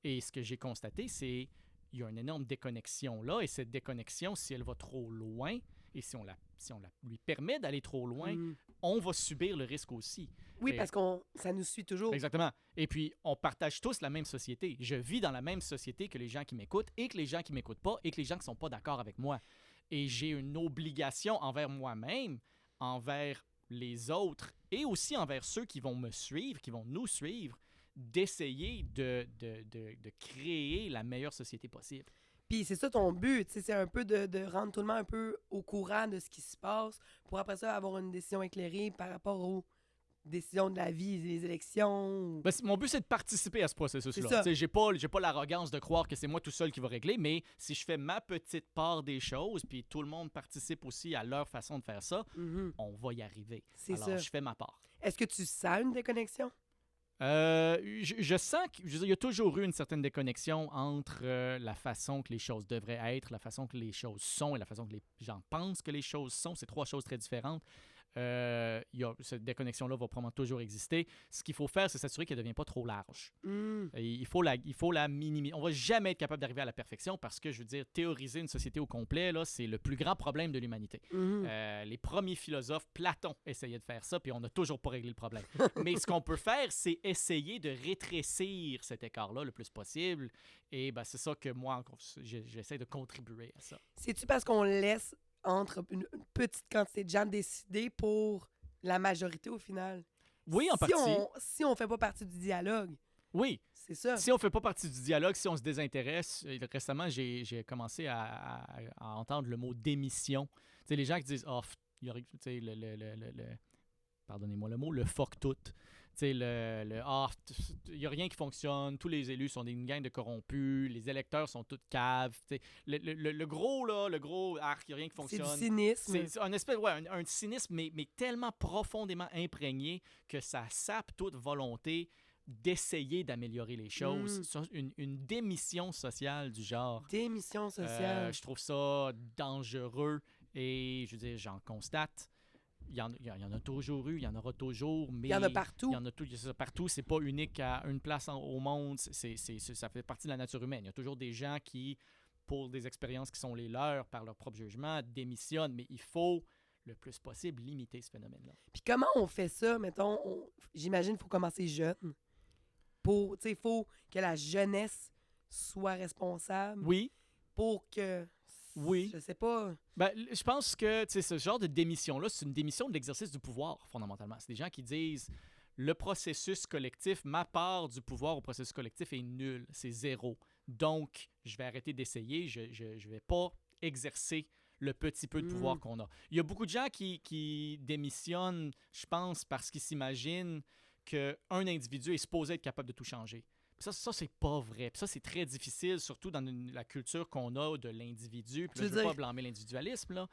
Et ce que j'ai constaté, c'est qu'il y a une énorme déconnexion là, et cette déconnexion, si elle va trop loin, et si on lui permet d'aller trop loin, on va subir le risque aussi. Oui, parce que ça nous suit toujours. Exactement. Et puis, on partage tous la même société. Je vis dans la même société que les gens qui m'écoutent, et que les gens qui ne m'écoutent pas, et que les gens qui ne sont pas d'accord avec moi. Et j'ai une obligation envers moi-même, envers les autres, et aussi envers ceux qui vont me suivre, qui vont nous suivre, d'essayer de créer la meilleure société possible. Puis c'est ça ton but, c'est un peu de rendre tout le monde un peu au courant de ce qui se passe pour après ça avoir une décision éclairée par rapport aux décisions de la vie, les élections. Ben, mon but, c'est de participer à ce processus-là. J'ai pas l'arrogance de croire que c'est moi tout seul qui va régler, mais si je fais ma petite part des choses, puis tout le monde participe aussi à leur façon de faire ça, on va y arriver. Alors, je fais ma part. Est-ce que tu sens une déconnexion? Je sens qu'il y a toujours eu une certaine déconnexion entre la façon que les choses devraient être, la façon que les choses sont et la façon que les gens pensent que les choses sont. C'est trois choses très différentes. Cette déconnexion-là va probablement toujours exister. Ce qu'il faut faire, c'est s'assurer qu'elle ne devient pas trop large. Il faut la minimiser. On ne va jamais être capable d'arriver à la perfection parce que, je veux dire, théoriser une société au complet, là, c'est le plus grand problème de l'humanité. Les premiers philosophes, Platon, essayaient de faire ça, puis on n'a toujours pas réglé le problème. Mais ce qu'on peut faire, c'est essayer de rétrécir cet écart-là le plus possible. Et ben, c'est ça que moi, j'essaie de contribuer à ça. C'est-tu parce qu'on laisse entre une petite quantité de gens décider pour la majorité au final? Oui, en partie. Si on fait pas partie du dialogue. Oui. C'est ça. Si on fait pas partie du dialogue, si on se désintéresse, récemment, j'ai commencé à entendre le mot démission. Tu sais, les gens qui disent « Oh, il y aurait, tu sais, pardonnez-moi le mot, le fuck tout ». Tu sais, il n'y a rien qui fonctionne, tous les élus sont une gang de corrompus, les électeurs sont tous caves. Le gros arc, il n'y a rien qui fonctionne. C'est du cynisme. C'est un cynisme, mais tellement profondément imprégné que ça sape toute volonté d'essayer d'améliorer les choses. Une démission sociale du genre. Démission sociale. Je trouve ça dangereux et, je veux dire, j'en constate. Il y en a toujours eu, il y en aura toujours, mais... Il y en a partout. Il y en a partout, c'est pas unique à une place au monde, ça fait partie de la nature humaine. Il y a toujours des gens qui, pour des expériences qui sont les leurs, par leur propre jugement, démissionnent, mais il faut, le plus possible, limiter ce phénomène-là. Puis comment on fait ça, mettons, j'imagine qu'il faut commencer jeune. Il faut que la jeunesse soit responsable. Oui. Pour que... Oui. Je sais pas. Ben, je pense que ce genre de démission-là, c'est une démission de l'exercice du pouvoir, fondamentalement. C'est des gens qui disent le processus collectif, ma part du pouvoir au processus collectif est nulle, c'est zéro. Donc, je vais arrêter d'essayer, je vais pas exercer le petit peu de pouvoir qu'on a. Il y a beaucoup de gens qui démissionnent, je pense, parce qu'ils s'imaginent qu'un individu est supposé être capable de tout changer. Ça, c'est pas vrai. Puis ça, c'est très difficile, surtout dans la culture qu'on a de l'individu. Puis là, je veux pas blâmer l'individualisme, là.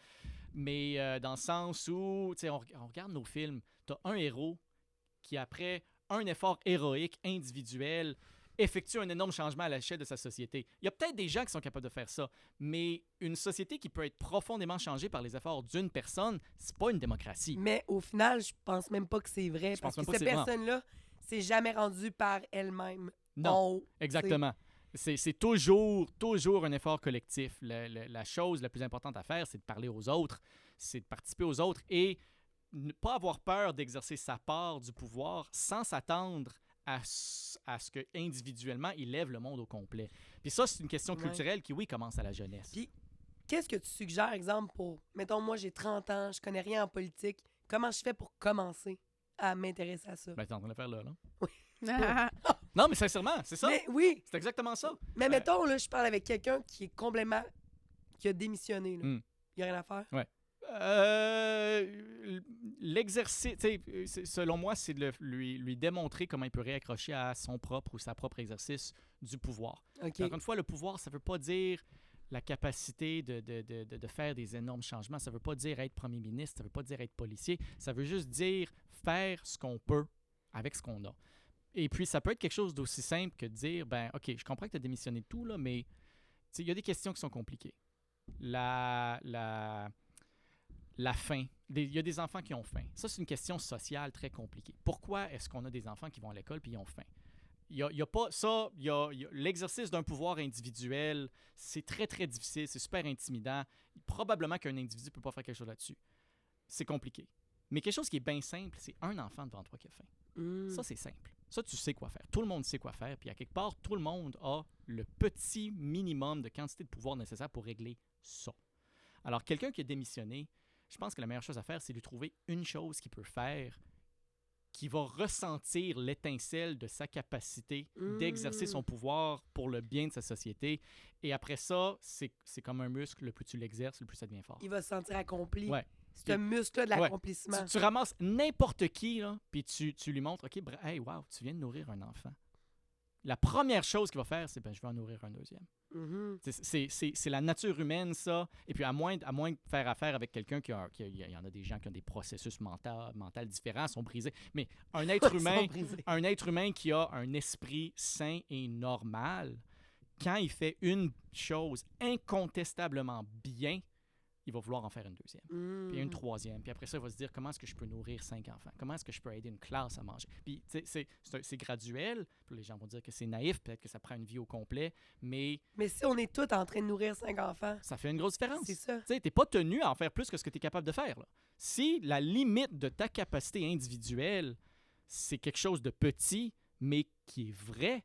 Mais dans le sens où, tu sais, on regarde nos films, t'as un héros qui, après un effort héroïque, individuel, effectue un énorme changement à l'échelle de sa société. Il y a peut-être des gens qui sont capables de faire ça, mais une société qui peut être profondément changée par les efforts d'une personne, c'est pas une démocratie. Mais au final, je pense même pas que c'est vrai. Je Parce pense que même pas cette que c'est- personne-là s'est jamais rendue par elle-même. Non, en haut, exactement. C'est toujours un effort collectif. La chose la plus importante à faire, c'est de parler aux autres, c'est de participer aux autres et ne pas avoir peur d'exercer sa part du pouvoir sans s'attendre à ce que individuellement il lève le monde au complet. Puis ça, c'est une question Ouais. culturelle qui, oui, commence à la jeunesse. Puis, qu'est-ce que tu suggères, exemple, pour... Mettons, moi, j'ai 30 ans, je connais rien en politique. Comment je fais pour commencer à m'intéresser à ça? Ben, t'es en train de le faire là. Ah, Non, mais sincèrement, c'est ça. Mais oui, C'est exactement ça. mais mettons, là, je parle avec quelqu'un qui est complètement... qui a démissionné, là. Hmm. Il n'y a rien à faire. L'exercice, tu sais, selon moi, c'est de lui démontrer comment il peut réaccrocher à son propre ou sa propre exercice du pouvoir. OK. Encore une fois, le pouvoir, ça ne veut pas dire la capacité de faire des énormes changements. Ça ne veut pas dire être premier ministre, ça ne veut pas dire être policier. Ça veut juste dire faire ce qu'on peut avec ce qu'on a. Et puis, ça peut être quelque chose d'aussi simple que de dire, ben, OK, je comprends que tu as démissionné de tout, là, mais il y a des questions qui sont compliquées. La faim. Il y a des enfants qui ont faim. Ça, c'est une question sociale très compliquée. Pourquoi est-ce qu'on a des enfants qui vont à l'école et ils ont faim? Il y a pas ça. L'exercice d'un pouvoir individuel, c'est très, très difficile. C'est super intimidant. Probablement qu'un individu ne peut pas faire quelque chose là-dessus. C'est compliqué. Mais quelque chose qui est bien simple, c'est un enfant devant toi qui a faim. Hmm. Ça, c'est simple. Ça, tu sais quoi faire. Tout le monde sait quoi faire. Puis à quelque part, tout le monde a le petit minimum de quantité de pouvoir nécessaire pour régler ça. Alors, quelqu'un qui a démissionné, je pense que la meilleure chose à faire, c'est de trouver une chose qu'il peut faire qui va ressentir l'étincelle de sa capacité d'exercer son pouvoir pour le bien de sa société. Et après ça, c'est comme un muscle. Le plus tu l'exerces, le plus ça devient fort. Il va se sentir accompli. Ouais. C'est un muscle-là de Ouais. l'accomplissement. Tu ramasses n'importe qui, là, puis tu lui montres, OK, hey, wow, tu viens de nourrir un enfant. La première chose qu'il va faire, c'est, ben, je vais en nourrir un deuxième. Mhm. C'est la nature humaine, ça. Et puis, à moins de faire affaire avec quelqu'un il y en a des gens qui ont des processus mentaux différents, sont brisés. Mais un être Ils sont humain, brisés. un être humain qui a un esprit sain et normal, quand il fait une chose incontestablement bien, il va vouloir en faire une deuxième, puis une troisième. Puis après ça, il va se dire, comment est-ce que je peux nourrir 5 enfants? Comment est-ce que je peux aider une classe à manger? Puis, tu sais, c'est graduel. Puis les gens vont dire que c'est naïf, peut-être que ça prend une vie au complet, mais Mais si on est tous en train de nourrir 5 enfants, ça fait une grosse différence. c'est ça. Tu sais, t'es pas tenu à en faire plus que ce que tu es capable de faire, là. Si la limite de ta capacité individuelle, c'est quelque chose de petit, mais qui est vrai,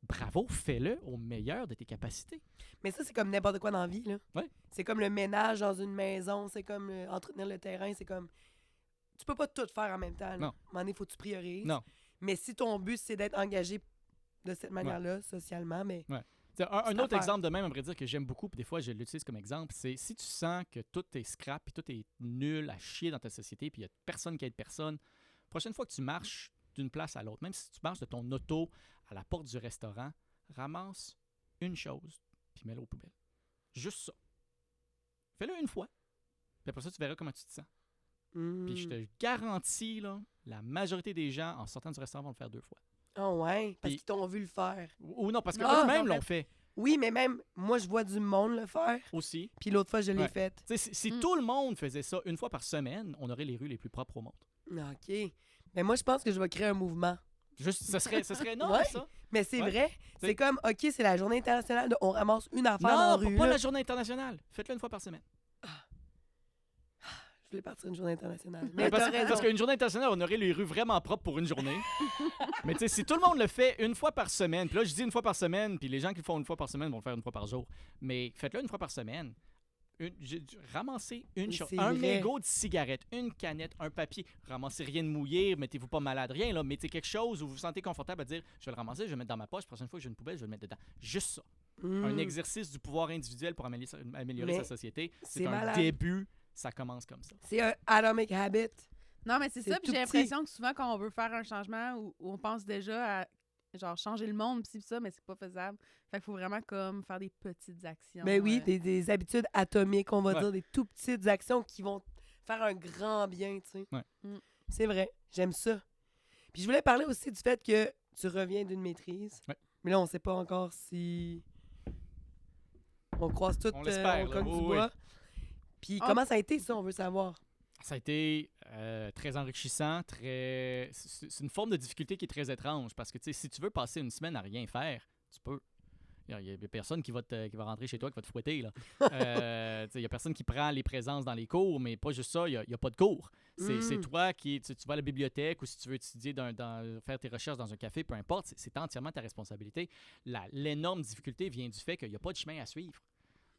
bravo, fais-le au meilleur de tes capacités. Mais ça, c'est comme n'importe quoi dans la vie, là. Ouais. C'est comme le ménage dans une maison, c'est comme entretenir le terrain, c'est comme... Tu peux pas tout faire en même temps, là. Non. À un moment donné, il faut que tu priorises. Non. Mais si ton but, c'est d'être engagé de cette manière-là, socialement, mais... T'sais, un C'est autre à exemple de même, à vrai dire, que j'aime beaucoup, puis des fois je l'utilise comme exemple, c'est si tu sens que tout est scrap, puis tout est nul à chier dans ta société, puis il n'y a personne qui aide personne, prochaine fois que tu marches d'une place à l'autre, même si tu marches de ton auto à la porte du restaurant, ramasse une chose, puis mets-la aux poubelles. Juste ça. Fais-le une fois, puis après ça, tu verras comment tu te sens. Puis je te garantis, là, la majorité des gens, en sortant du restaurant, vont le faire 2 fois. Oh ouais, parce Puis- qu'ils t'ont vu le faire. Ou non, parce Ah, qu'eux-mêmes en l'ont fait Oui, mais même, moi, je vois du monde le faire, aussi. puis l'autre fois, je l'ai Ouais. fait. Tu sais, si tout le monde faisait ça une fois par semaine, on aurait les rues les plus propres au monde. OK. Mais moi, je pense que je vais créer un mouvement. Juste, ça serait énorme, Ouais. ça. Mais c'est Ouais. vrai, C'est- c'est comme, OK, c'est la journée internationale, de, on ramasse une affaire dans Non, la pas, rue. pas là. la journée internationale. Faites-le une fois par semaine. Je voulais partir une journée internationale. Ouais, Mais parce, t'as raison. parce qu'une journée internationale, on aurait les rues vraiment propres pour une journée. Mais tu sais, si tout le monde le fait une fois par semaine, puis là, je dis une fois par semaine, puis les gens qui le font une fois par semaine vont le faire une fois par jour. Mais faites-le une fois par semaine. Ramassez une Oui, chose. c'est Un vrai. mégot de cigarette, une canette, un papier. Ramassez rien de mouillé, mettez-vous pas malade, rien. Là. Mettez quelque chose où vous vous sentez confortable à dire je vais le ramasser, je vais le mettre dans ma poche, la prochaine fois que j'ai une poubelle, je vais le mettre dedans. Juste ça. Un exercice du pouvoir individuel pour améliorer Mais sa société. c'est C'est un malade. début, ça commence comme ça. C'est un atomic habit. Non, mais c'est C'est ça. Puis tout j'ai petit. l'impression que souvent, quand on veut faire un changement, où on pense déjà à genre changer le monde, pis ça, mais c'est pas faisable. Fait qu'il faut vraiment comme faire des petites actions. Ben oui, des habitudes atomiques, on va Ouais. dire, des tout petites actions qui vont faire un grand bien, tu sais. Ouais. Mm. C'est vrai, j'aime ça. Puis je voulais parler aussi du fait que tu reviens d'une maîtrise. Ouais. Mais là, on sait pas encore si... On croise tout, On l'espère, on cogne là. du Oui, bois. Puis comment ça a été, ça, on veut savoir? Ça a été très enrichissant, c'est une forme de difficulté qui est très étrange parce que si tu veux passer une semaine à rien faire, tu peux. Il n'y a personne qui va rentrer chez toi, qui va te fouetter. Il n'y a personne qui prend les présences dans les cours, mais pas juste ça, il n'y a pas de cours. C'est toi qui tu vas à la bibliothèque ou si tu veux étudier, faire tes recherches dans un café, peu importe, c'est entièrement ta responsabilité. L'énorme difficulté vient du fait qu'il n'y a pas de chemin à suivre.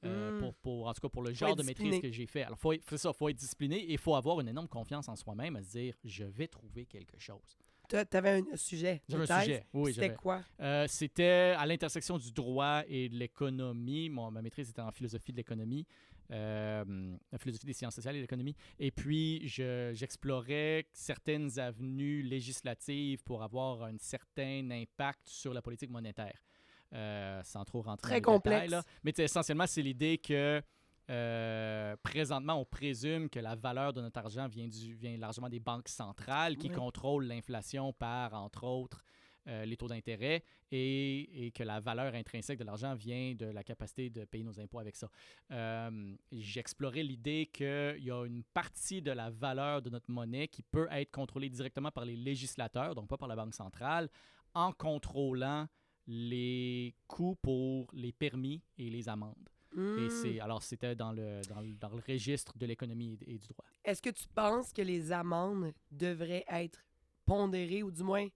En tout cas, pour le genre de maîtrise que j'ai fait. Alors, faut être discipliné et il faut avoir une énorme confiance en soi-même à se dire, je vais trouver quelque chose. Tu avais un sujet. J'avais un sujet, oui. C'était quoi? C'était à l'intersection du droit et de l'économie. Ma maîtrise était en philosophie de l'économie, la philosophie des sciences sociales et de l'économie. Et puis, j'explorais certaines avenues législatives pour avoir un certain impact sur la politique monétaire. Sans trop rentrer très dans les complexe. détails. Là. Mais essentiellement, c'est l'idée que présentement, on présume que la valeur de notre argent vient largement des banques centrales qui contrôlent l'inflation par, entre autres, les taux d'intérêt et que la valeur intrinsèque de l'argent vient de la capacité de payer nos impôts avec ça. J'explorais l'idée qu'il y a une partie de la valeur de notre monnaie qui peut être contrôlée directement par les législateurs, donc pas par la Banque centrale, en contrôlant les coûts pour les permis et les amendes. Et c'était dans le registre de l'économie et du droit. Est-ce que tu penses que les amendes devraient être pondérées ou du moins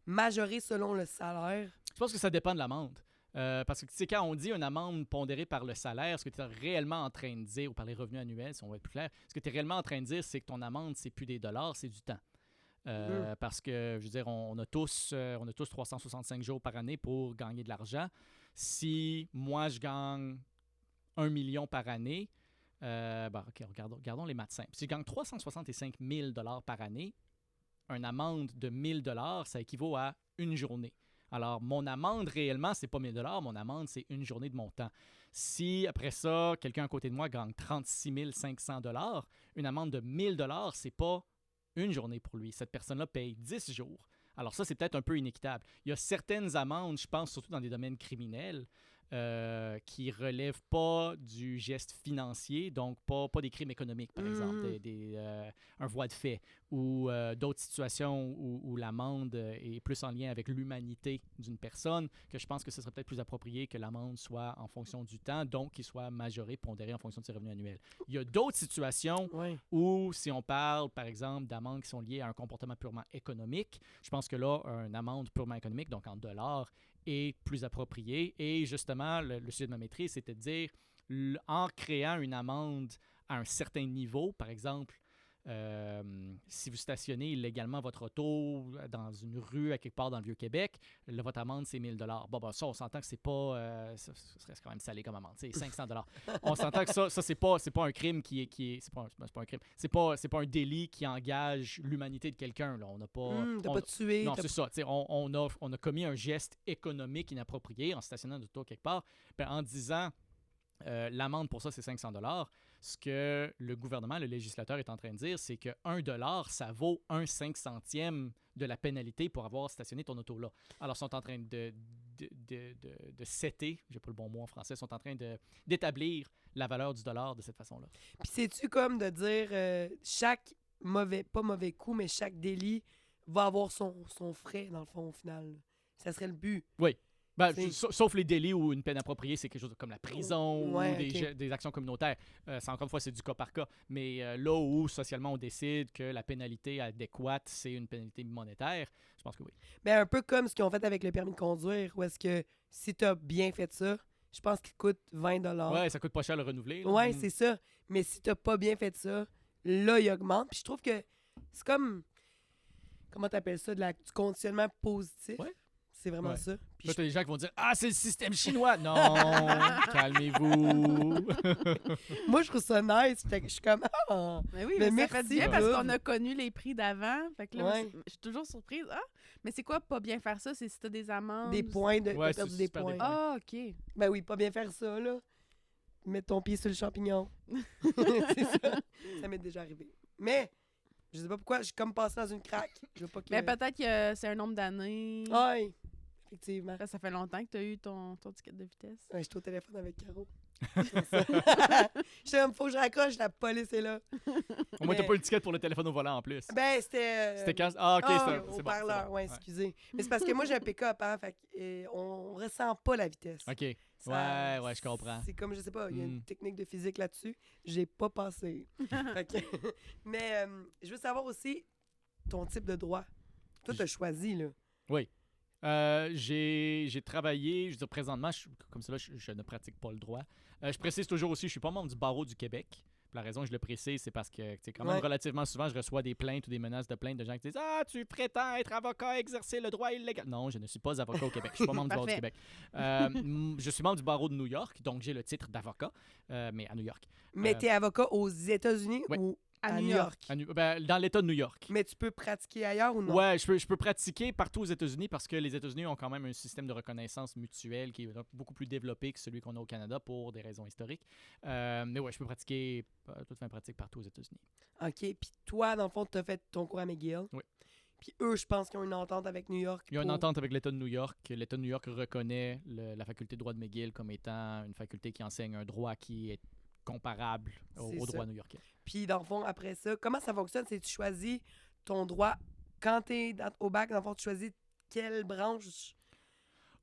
majorées selon le salaire? Je pense que ça dépend de l'amende. Parce que quand on dit une amende pondérée par le salaire, ce que tu es réellement en train de dire, ou par les revenus annuels, si on va être plus clair, ce que tu es réellement en train de dire, c'est que ton amende, c'est plus des dollars, c'est du temps. Parce que, je veux dire, on a tous 365 jours par année pour gagner de l'argent. Si moi, je gagne 1 million par année, regardons les maths simples. Si je gagne 365 000 $ par année, une amende de 1 000 $, ça équivaut à une journée. Alors, mon amende, réellement, c'est pas 1 000 $, mon amende, c'est une journée de mon temps. Si, après ça, quelqu'un à côté de moi gagne 36 500 $, une amende de 1 000 $, c'est pas une journée pour lui. Cette personne-là paye 10 jours. Alors ça, c'est peut-être un peu inéquitable. Il y a certaines amendes, je pense, surtout dans des domaines criminels, qui ne relèvent pas du geste financier, donc pas des crimes économiques, par exemple, un voie de fait, ou d'autres situations où l'amende est plus en lien avec l'humanité d'une personne, que je pense que ce serait peut-être plus approprié que l'amende soit en fonction du temps, donc qu'il soit majoré, pondéré en fonction de ses revenus annuels. Il y a d'autres situations où, si on parle, par exemple, d'amendes qui sont liées à un comportement purement économique, je pense que là, une amende purement économique, donc en dollars, est plus approprié. Et justement, le sujet de ma maîtrise, c'était de dire, en créant une amende à un certain niveau, par exemple, si vous stationnez illégalement votre auto dans une rue à quelque part dans le Vieux-Québec, là, votre amende, c'est 1 000 $. Bon, ça, on s'entend que c'est pas... ça serait quand même salé comme amende. C'est 500 $. On s'entend que ça c'est pas un crime qui est c'est pas un crime. C'est pas un délit qui engage l'humanité de quelqu'un. Là. On n'a pas... t'as pas tué. Non, c'est ça. On a commis un geste économique inapproprié en stationnant notre auto quelque part. Ben, en disant... l'amende pour ça, c'est 500 $. Ce que le gouvernement, le législateur est en train de dire, c'est que 1 $, ça vaut 1/500e de la pénalité pour avoir stationné ton auto là. Alors, ils sont en train de setter, j'ai pas le bon mot en français, ils sont en train d'établir la valeur du dollar de cette façon-là. Puis c'est-tu comme de dire chaque pas mauvais coup, mais chaque délit va avoir son frais, dans le fond, au final? Ça serait le but. Oui. Ben, sauf les délits où une peine appropriée, c'est quelque chose comme la prison ou des actions communautaires. Encore une fois, c'est du cas par cas. Mais là où, socialement, on décide que la pénalité adéquate, c'est une pénalité monétaire, je pense que oui. Ben, un peu comme ce qu'ils ont fait avec le permis de conduire, où est-ce que si tu as bien fait ça, je pense qu'il coûte 20 $. Ouais, ça coûte pas cher le renouveler. Là. Ouais, c'est ça. Mais si tu n'as pas bien fait ça, là, il augmente. Puis je trouve que c'est comme... Comment tu appelles ça? Du conditionnement positif. Ouais. C'est vraiment ça. Puis là, t'as des gens qui vont dire « Ah, c'est le système chinois! » Non, calmez-vous. Moi, je trouve ça nice. Fait que je suis comme « Ah! » Mais oui, mais merci, ça fait bien parce qu'on a connu les prix d'avant. Fait que là, je suis toujours surprise. Ah, mais c'est quoi pas bien faire ça? C'est si t'as des amendes? Des points, t'as perdu des points. Ah, OK. Ben oui, pas bien faire ça, là. Mettre ton pied sur le champignon. C'est ça. Ça m'est déjà arrivé. Mais... Je sais pas pourquoi, je suis comme passé dans une craque. Je veux pas que... Mais peut-être que c'est un nombre d'années. Oui, effectivement. Là, ça fait longtemps que tu as eu ton ticket de vitesse. Ouais, j'étais au téléphone avec Caro. J'étais comme, faut que je raccroche, la police est là. Au moins, t'as pas eu le ticket pour le téléphone au volant en plus. Ben, c'était... C'était quand... Ah, OK, c'est au bon. parleur, C'est bon. ouais, excusez. Mais c'est parce que moi, j'ai un pick-up, hein, fait on ressent pas la vitesse. OK. Ça- Ouais, je comprends. C'est comme, je sais pas, il y a une Mm. technique de physique là-dessus. J'ai pas passé. Fait que- Mais je veux savoir aussi ton type de droit. Toi, t'as choisi, là. Oui. J'ai travaillé, je veux dire, présentement, comme ça, là, je ne pratique pas le droit. Je précise toujours aussi, je suis pas membre du barreau du Québec. Puis la raison que je le précise, c'est parce que, tu sais, quand même, Ouais. relativement souvent, je reçois des plaintes ou des menaces de plainte de gens qui disent « Ah, tu prétends être avocat, exercer le droit illégal. » Non, je ne suis pas avocat au Québec. Je suis pas membre du barreau du Parfait. Québec. Je suis membre du barreau de New York, donc j'ai le titre d'avocat, mais à New York. Mais Euh, t'es avocat aux États-Unis ouais. ou À New York. Dans l'État de New York. Mais tu peux pratiquer ailleurs ou non? Ouais, je peux pratiquer partout aux États-Unis parce que les États-Unis ont quand même un système de reconnaissance mutuelle qui est beaucoup plus développé que celui qu'on a au Canada pour des raisons historiques. Mais ouais, je peux pratiquer toute fin pratique partout aux États-Unis. OK. Puis toi, dans le fond, tu as fait ton cours à McGill. Oui. Puis eux, je pense qu'ils ont une entente avec New York. Il y a une pour- entente avec l'État de New York. L'État de New York reconnaît la faculté de droit de McGill comme étant une faculté qui enseigne un droit qui est comparable C'est au ça. droit new-yorkais. Puis dans le fond, après ça, comment ça fonctionne? C'est que tu choisis ton droit. Quand tu es au bac, dans le fond, tu choisis quelle branche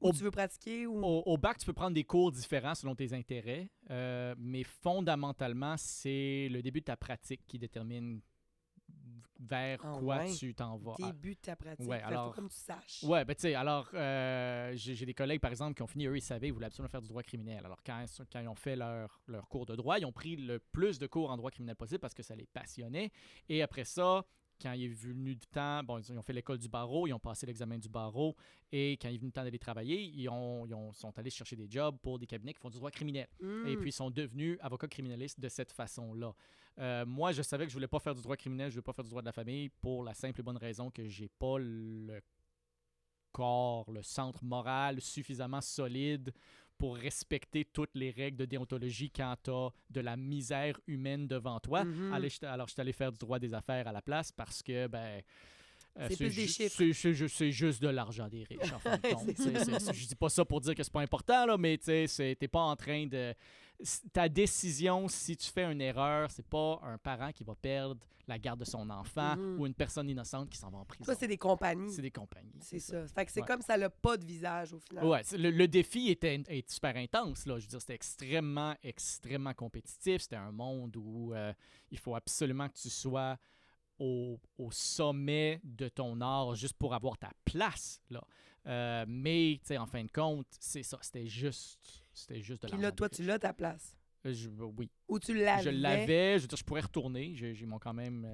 où Au- tu veux pratiquer ou... Au bac, tu peux prendre des cours différents selon tes intérêts, mais fondamentalement, c'est le début de ta pratique qui détermine vers Ah quoi ouais? tu t'en vas. Début de ta pratique. Ouais, Fait alors- faut comme tu saches. Ouais, ben tu sais, alors, j'ai des collègues, par exemple, qui ont fini, eux, ils savaient, ils voulaient absolument faire du droit criminel. Alors, quand ils ont fait leur cours de droit, ils ont pris le plus de cours en droit criminel possible parce que ça les passionnait. Et après ça, quand il est venu du temps, bon, ils ont fait l'école du barreau, ils ont passé l'examen du barreau, et quand il est venu le temps d'aller travailler, ils sont allés chercher des jobs pour des cabinets qui font du droit criminel. Hmm. Et puis, ils sont devenus avocats criminalistes de cette façon-là. Moi, je savais que je voulais pas faire du droit criminel, je voulais pas faire du droit de la famille pour la simple et bonne raison que j'ai pas le corps, le centre moral suffisamment solide pour respecter toutes les règles de déontologie quand tu as de la misère humaine devant toi. Mhm. Alors, je suis allé faire du droit des affaires à la place parce que, ben... C'est plus des chiffres. C'est juste de l'argent des riches, en fin de compte. C'est Je dis pas ça pour dire que c'est pas important, là, mais t'es pas en train de... Ta décision, si tu fais une erreur, c'est pas un parent qui va perdre la garde de son enfant Mhm. ou une personne innocente qui s'en va en prison. Ça, c'est des compagnies. C'est des compagnies. C'est ça. Fait que c'est Ouais. comme ça n'a pas de visage au final. Ouais, le défi est super intense. Là. Je veux dire, c'était extrêmement, extrêmement compétitif. C'était un monde où il faut absolument que tu sois au sommet de ton art juste pour avoir ta place. Là. Mais, tu sais, en fin de compte, c'est ça. C'était juste de Puis l'argent là, des toi, riches. tu l'as ta place. Oui. Ou tu l'avais. Je l'avais. Je veux dire, je pourrais retourner. J'ai mon quand même...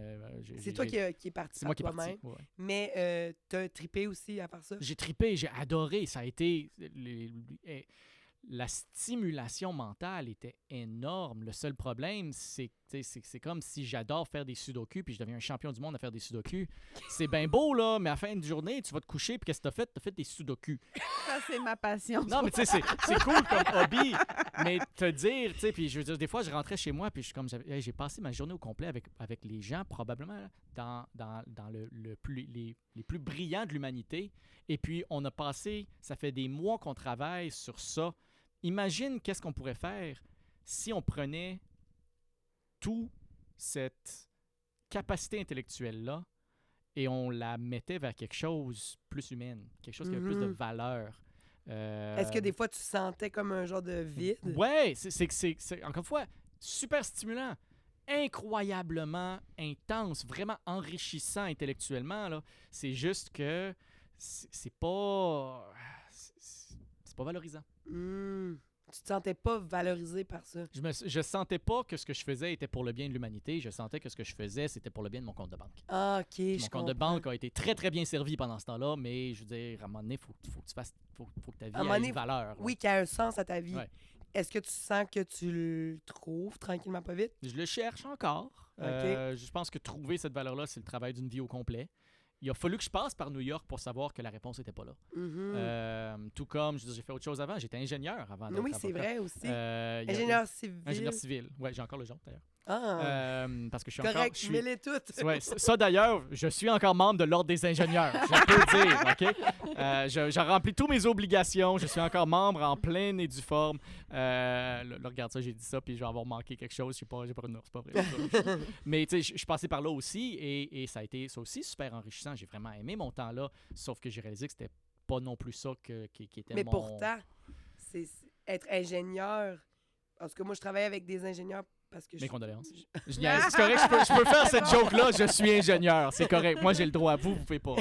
C'est toi qui est parti C'est moi par qui est parti. toi-même. Ouais. Mais t'as trippé aussi à faire ça. J'ai trippé, j'ai adoré. Ça a été... La stimulation mentale était énorme. Le seul problème, c'est comme si j'adore faire des sudoku puis je deviens un champion du monde à faire des sudoku. C'est bien beau, là, mais à la fin de journée, tu vas te coucher puis qu'est-ce que t'as fait? T'as fait des sudoku. Ça, c'est ma passion. Non, mais tu sais, c'est cool comme hobby, mais te dire, tu sais, puis je veux dire, des fois, je rentrais chez moi puis je suis comme, j'ai passé ma journée au complet avec les gens, probablement, là, dans les plus brillants de l'humanité. Et puis, on a passé, ça fait des mois qu'on travaille sur ça. Imagine qu'est-ce qu'on pourrait faire si on prenait toute cette capacité intellectuelle-là et on la mettait vers quelque chose plus humaine, quelque chose qui avait plus de valeur. Est-ce que des fois, tu sentais comme un genre de vide? Ouais, c'est encore une fois super stimulant, incroyablement intense, vraiment enrichissant intellectuellement. Là. C'est juste que c'est pas valorisant. Tu te sentais pas valorisé par ça? Je sentais pas que ce que je faisais était pour le bien de l'humanité. Je sentais que ce que je faisais, c'était pour le bien de mon compte de banque. Ah, OK, Mon je compte de comprends. banque a été très, très bien servi pendant ce temps-là, mais je veux dire, à un moment donné, faut que ta vie À un moment ait donné, une valeur. là. Oui, qui a un sens à ta vie. Ouais. Est-ce que tu sens que tu le trouves tranquillement pas vite? Je le cherche encore. OK. Je pense que trouver cette valeur-là, c'est le travail d'une vie au complet. Il a fallu que je passe par New York pour savoir que la réponse n'était pas là. Mhm. Tout comme, je veux dire, j'ai fait autre chose avant. J'étais ingénieur avant d'être Oui, c'est avocat. vrai aussi. Il y a- Ingénieur civil. Ingénieur civil. Ouais, j'ai encore le jaune d'ailleurs. Parce que je suis correct, encore... mets-les toutes. Ouais, ça d'ailleurs, je suis encore membre de l'Ordre des ingénieurs, je peux le dire, OK? J'ai rempli toutes mes obligations, je suis encore membre en pleine et due forme. Là, regarde ça, j'ai dit ça, puis je vais avoir manqué quelque chose, j'ai pas non, c'est pas vrai. Mais tu sais, je suis passé par là aussi, et ça a été ça aussi super enrichissant. J'ai vraiment aimé mon temps là, sauf que j'ai réalisé que c'était pas non plus ça qui était Mais mon... pourtant, c'est être ingénieur. Parce que moi, je travaille avec des ingénieurs parce que Mes condoléances. je- C'est correct, je peux faire cette joke-là, je suis ingénieur, c'est correct. Moi, j'ai le droit, vous pouvez pas.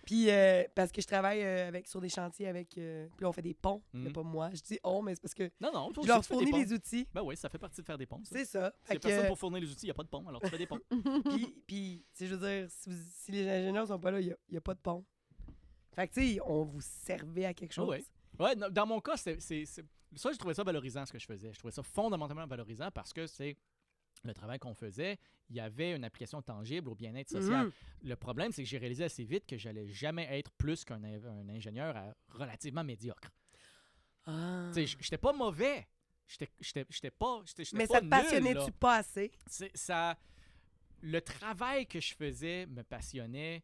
Puis parce que je travaille sur des chantiers avec... puis on fait des ponts, mais pas moi. Je dis « on », mais c'est parce que Non, toi je leur aussi, tu fais des fournis ponts. les outils. Ben oui, ça fait partie de faire des ponts. Ça. C'est ça. S'il n'y a personne pour fournir les outils, il n'y a pas de pont, alors tu fais des ponts. Puis tu sais, je veux dire, si les ingénieurs sont pas là, il n'y a pas de pont. Fait que, tu sais, on vous servait à quelque chose. Ouais. Ouais, dans mon cas, ça, je trouvais ça valorisant, ce que je faisais. Je trouvais ça fondamentalement valorisant parce que c'est le travail qu'on faisait, il y avait une application tangible au bien-être social. Le problème, c'est que j'ai réalisé assez vite que j'allais jamais être plus qu'un ingénieur relativement médiocre. Ah. Tu sais, j'étais pas mauvais. J'étais pas Mais pas ça te passionnait-tu nul, là. pas assez? Le travail que je faisais me passionnait,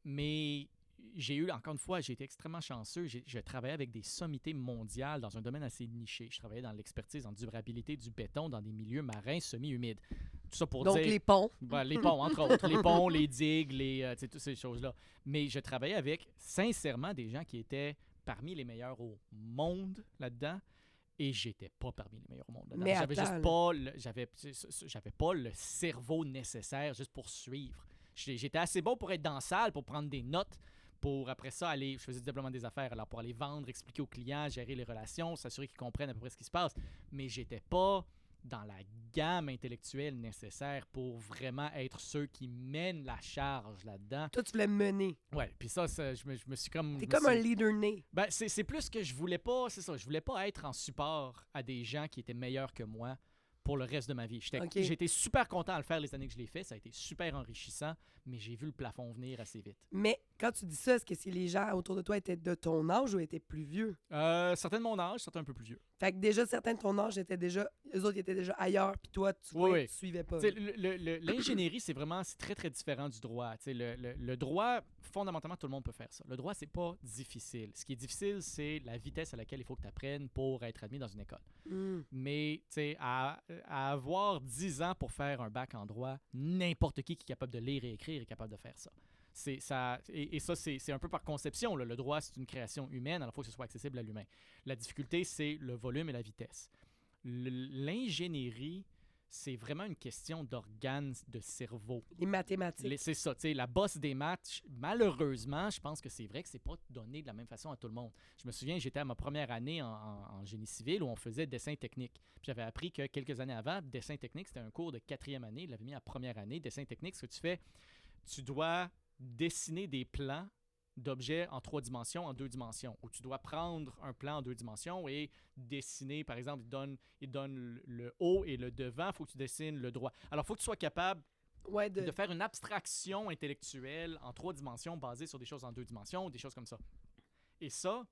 mais encore une fois, j'ai été extrêmement chanceux. Je travaillais avec des sommités mondiales dans un domaine assez niché. Je travaillais dans l'expertise en durabilité du béton dans des milieux marins semi-humides. Tout ça pour Donc, dire... les ponts. Ben, les ponts, entre autres. Les ponts, les digues, toutes ces choses-là. Mais je travaillais avec, sincèrement, des gens qui étaient parmi les meilleurs au monde là-dedans. Et j'étais pas parmi les meilleurs au monde là-dedans. Mais J'avais attends, j'avais pas le cerveau nécessaire juste pour suivre. J'étais assez bon pour être dans la salle, pour prendre des notes, pour après ça aller, je faisais du développement des affaires, alors pour aller vendre, expliquer aux clients, gérer les relations, s'assurer qu'ils comprennent à peu près ce qui se passe. Mais j'étais pas dans la gamme intellectuelle nécessaire pour vraiment être ceux qui mènent la charge là-dedans. Toi, tu voulais mener. Ouais, puis ça, je me suis comme... T'es comme un leader né. Ben, c'est plus que je voulais pas, c'est ça, je voulais pas être en support à des gens qui étaient meilleurs que moi pour le reste de ma vie. J'ai été super content à le faire les années que je l'ai fait, ça a été super enrichissant, mais j'ai vu le plafond venir assez vite. Mais quand tu dis ça, est-ce que si les gens autour de toi étaient de ton âge ou étaient plus vieux? Certains de mon âge, certains un peu plus vieux. Fait que déjà, certains de ton âge étaient déjà... Eux autres étaient déjà ailleurs, puis toi, tu suivais pas. L'ingénierie, c'est très, très différent du droit. Le droit, fondamentalement, tout le monde peut faire ça. Le droit, c'est pas difficile. Ce qui est difficile, c'est la vitesse à laquelle il faut que tu apprennes pour être admis dans une école. Mais, à avoir 10 ans pour faire un bac en droit, n'importe qui est capable de lire et écrire est capable de faire ça. Et ça, c'est un peu par conception. Là. Le droit, c'est une création humaine, alors il faut que ce soit accessible à l'humain. La difficulté, c'est le volume et la vitesse. L'ingénierie, c'est vraiment une question d'organes de cerveau. Les mathématiques. C'est ça, la bosse des maths, malheureusement, je pense que c'est vrai que c'est pas donné de la même façon à tout le monde. Je me souviens, j'étais à ma première année en génie civil où on faisait dessin technique. Puis j'avais appris que quelques années avant, dessin technique, c'était un cours de 4e année. Il l'avait mis à première année. Dessin technique, ce que tu fais, tu dois dessiner des plans d'objets en 3 dimensions, en 2 dimensions, où tu dois prendre un plan en 2 dimensions et dessiner, par exemple, il donne le haut et le devant, il faut que tu dessines le droit. Alors, il faut que tu sois capable de faire une abstraction intellectuelle en 3 dimensions basée sur des choses en 2 dimensions, des choses comme ça. Et ça,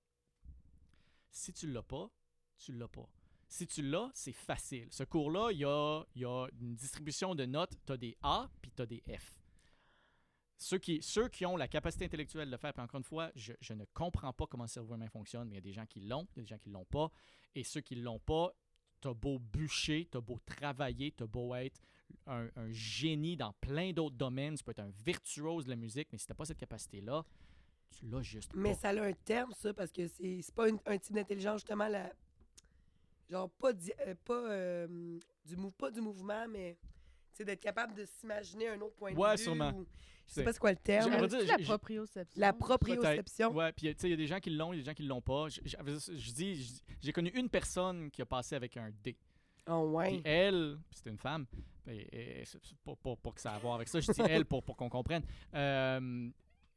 si tu l'as pas, tu l'as pas. Si tu l'as, c'est facile. Ce cours-là, il y a une distribution de notes, tu as des A puis tu as des F. Ceux qui ont la capacité intellectuelle de le faire, puis encore une fois, je ne comprends pas comment le cerveau humain fonctionne, mais il y a des gens qui l'ont, il y a des gens qui ne l'ont pas. Et ceux qui ne l'ont pas, t'as beau bûcher, t'as beau travailler, t'as beau être un génie dans plein d'autres domaines, tu peux être un virtuose de la musique, mais si t'as pas cette capacité-là, tu l'as juste pas. Mais ça a un terme, ça, parce que c'est pas un type d'intelligence, justement, genre pas du mouvement, mais d'être capable de s'imaginer un autre point de vue. Ouais, sûrement. Je sais pas c'est quoi le terme. La proprioception. La proprioception. Ouais, puis il y a des gens qui l'ont, il y a des gens qui l'ont pas. J'ai connu une personne qui a passé avec un D. Oh ouais. Puis elle, c'était une femme, c'est pas que ça a à voir avec ça, je dis elle pour qu'on comprenne,